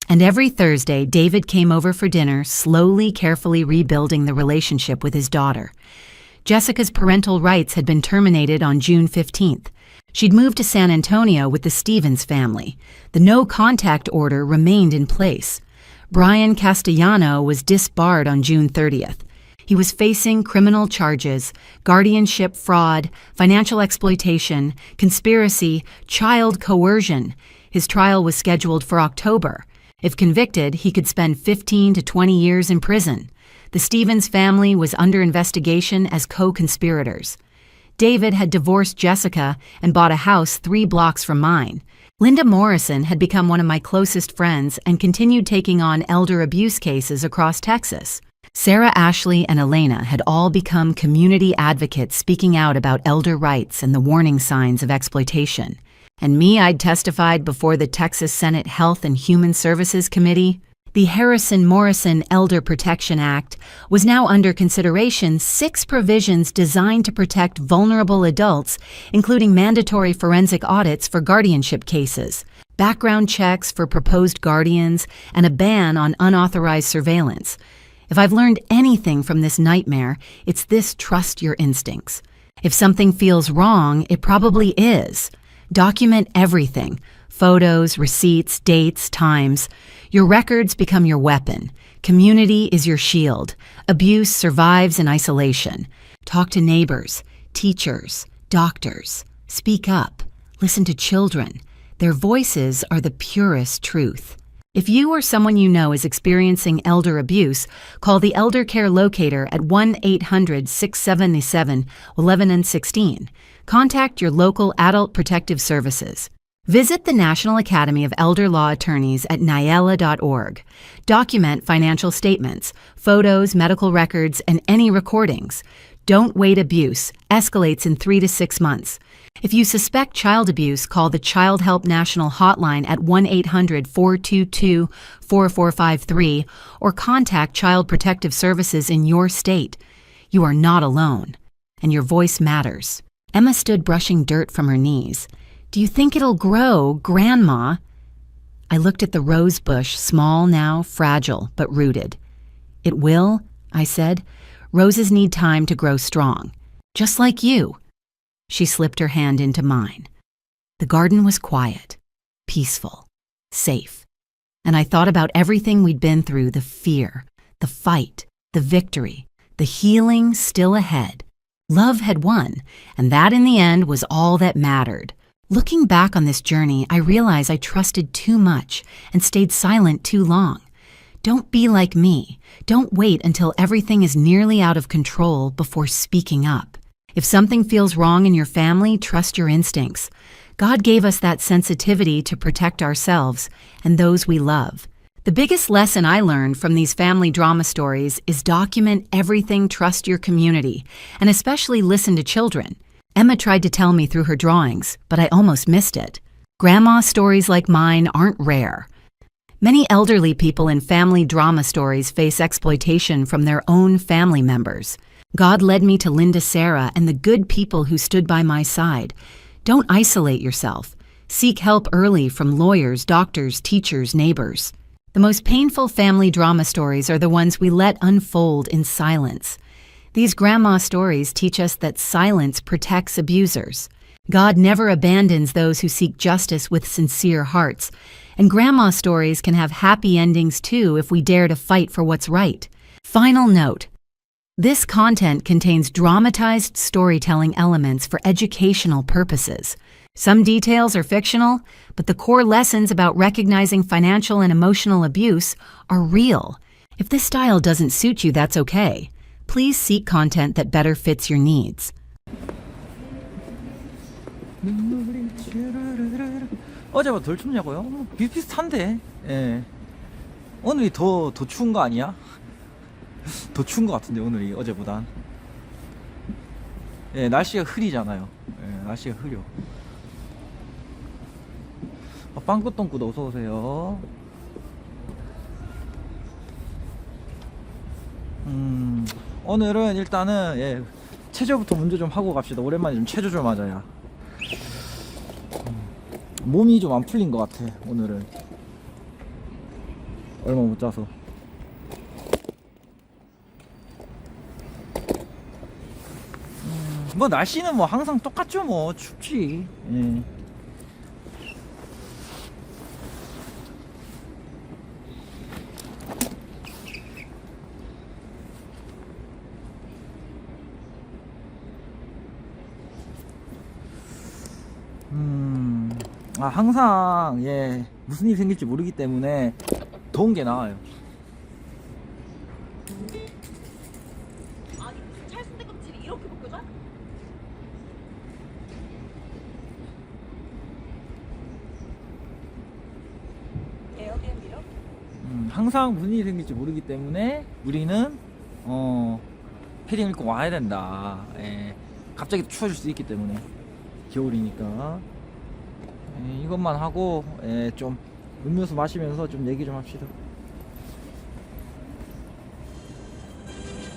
And every Thursday, David came over for dinner, slowly, carefully rebuilding the relationship with his daughter. Jessica's parental rights had been terminated on June 15th. She'd moved to San Antonio with the Stevens family. The no-contact order remained in place. Brian Castellano was disbarred on June 30th. He was facing criminal charges, guardianship fraud, financial exploitation, conspiracy, child coercion. His trial was scheduled for October. If convicted, he could spend 15 to 20 years in prison. The Stevens family was under investigation as co-conspirators. David had divorced Jessica and bought a house 3 blocks from mine. Linda Morrison had become one of my closest friends and continued taking on elder abuse cases across Texas. Sarah, Ashley, and Elena had all become community advocates speaking out about elder rights and the warning signs of exploitation. And me, I'd testified before the Texas Senate Health and Human Services Committee. The Harrison-Morrison Elder Protection Act was now under consideration. 6 provisions designed to protect vulnerable adults, including mandatory forensic audits for guardianship cases, background checks for proposed guardians, and a ban on unauthorized surveillance. If I've learned anything from this nightmare, it's this: trust your instincts. If something feels wrong, it probably is. Document everything: photos, receipts, dates, times. Your records become your weapon. Community is your shield. Abuse survives in isolation. Talk to neighbors, teachers, doctors. Speak up. Listen to children. Their voices are the purest truth. If you or someone you know is experiencing elder abuse, call the Elder Care Locator at 1-800-677-1116. Contact your local Adult Protective Services. Visit the National Academy of Elder Law Attorneys at nyela.org. Document financial statements, photos, medical records, and any recordings. Don't wait. Abuse escalates in 3 to 6 months. If you suspect child abuse, call the Child Help National Hotline at 1-800-422-4453 or contact Child Protective Services in your state. You are not alone, and your voice matters. Emma stood brushing dirt from her knees. Do you think it'll grow, Grandma? I looked at the rose bush, small now, fragile, but rooted. It will, I said. Roses need time to grow strong, just like you. She slipped her hand into mine. The garden was quiet, peaceful, safe. And I thought about everything we'd been through: the fear, the fight, the victory, the healing still ahead. Love had won, and that in the end was all that mattered. Looking back on this journey, I realize I trusted too much and stayed silent too long. Don't be like me. Don't wait until everything is nearly out of control before speaking up. If something feels wrong in your family, trust your instincts. God gave us that sensitivity to protect ourselves and those we love. The biggest lesson I learned from these family drama stories is document everything, trust your community, and especially listen to children. Emma tried to tell me through her drawings, but I almost missed it. Grandma stories like mine aren't rare. Many elderly people in family drama stories face exploitation from their own family members. God led me to Linda Sarah and the good people who stood by my side. Don't isolate yourself. Seek help early from lawyers, doctors, teachers, neighbors. The most painful family drama stories are the ones we let unfold in silence. These grandma stories teach us that silence protects abusers. God never abandons those who seek justice with sincere hearts. And grandma stories can have happy endings too if we dare to fight for what's right. Final note. This content contains dramatized storytelling elements for educational purposes. Some details are fictional, but the core lessons about recognizing financial and emotional abuse are real. If this style doesn't suit you, that's okay. Please seek content that better fits your needs. 어제보다 덜 춥냐고요? 비슷비슷한데. 예. 오늘이 더 추운 거 아니야? 더 추운 거 같은데 오늘이 어제보단. 예, 날씨가 흐리잖아요. 예, 날씨가 흐려. 빵꾸똥꾸도 어서 오세요. 오늘은 일단은 예, 체조부터 먼저 좀 하고 갑시다. 오랜만에 좀 체조 좀 하자야. 몸이 좀 안 풀린 것 같아 오늘은. 얼마 못 자서. 뭐 날씨는 뭐 항상 똑같죠. 뭐 춥지. 예. 항상 예 무슨 일이 생길지 모르기 때문에 더운 게 나아요. 아니 무슨 찰순대 껍질이 이렇게 벗겨져? 에어비앤비로? 항상 무슨 일이 생길지 모르기 때문에 우리는 패딩을 입고 와야 된다. 예. 갑자기 추워질 수 있기 때문에 겨울이니까. 예, 이것만 하고 좀 음료수 마시면서 좀 얘기 좀 합시다.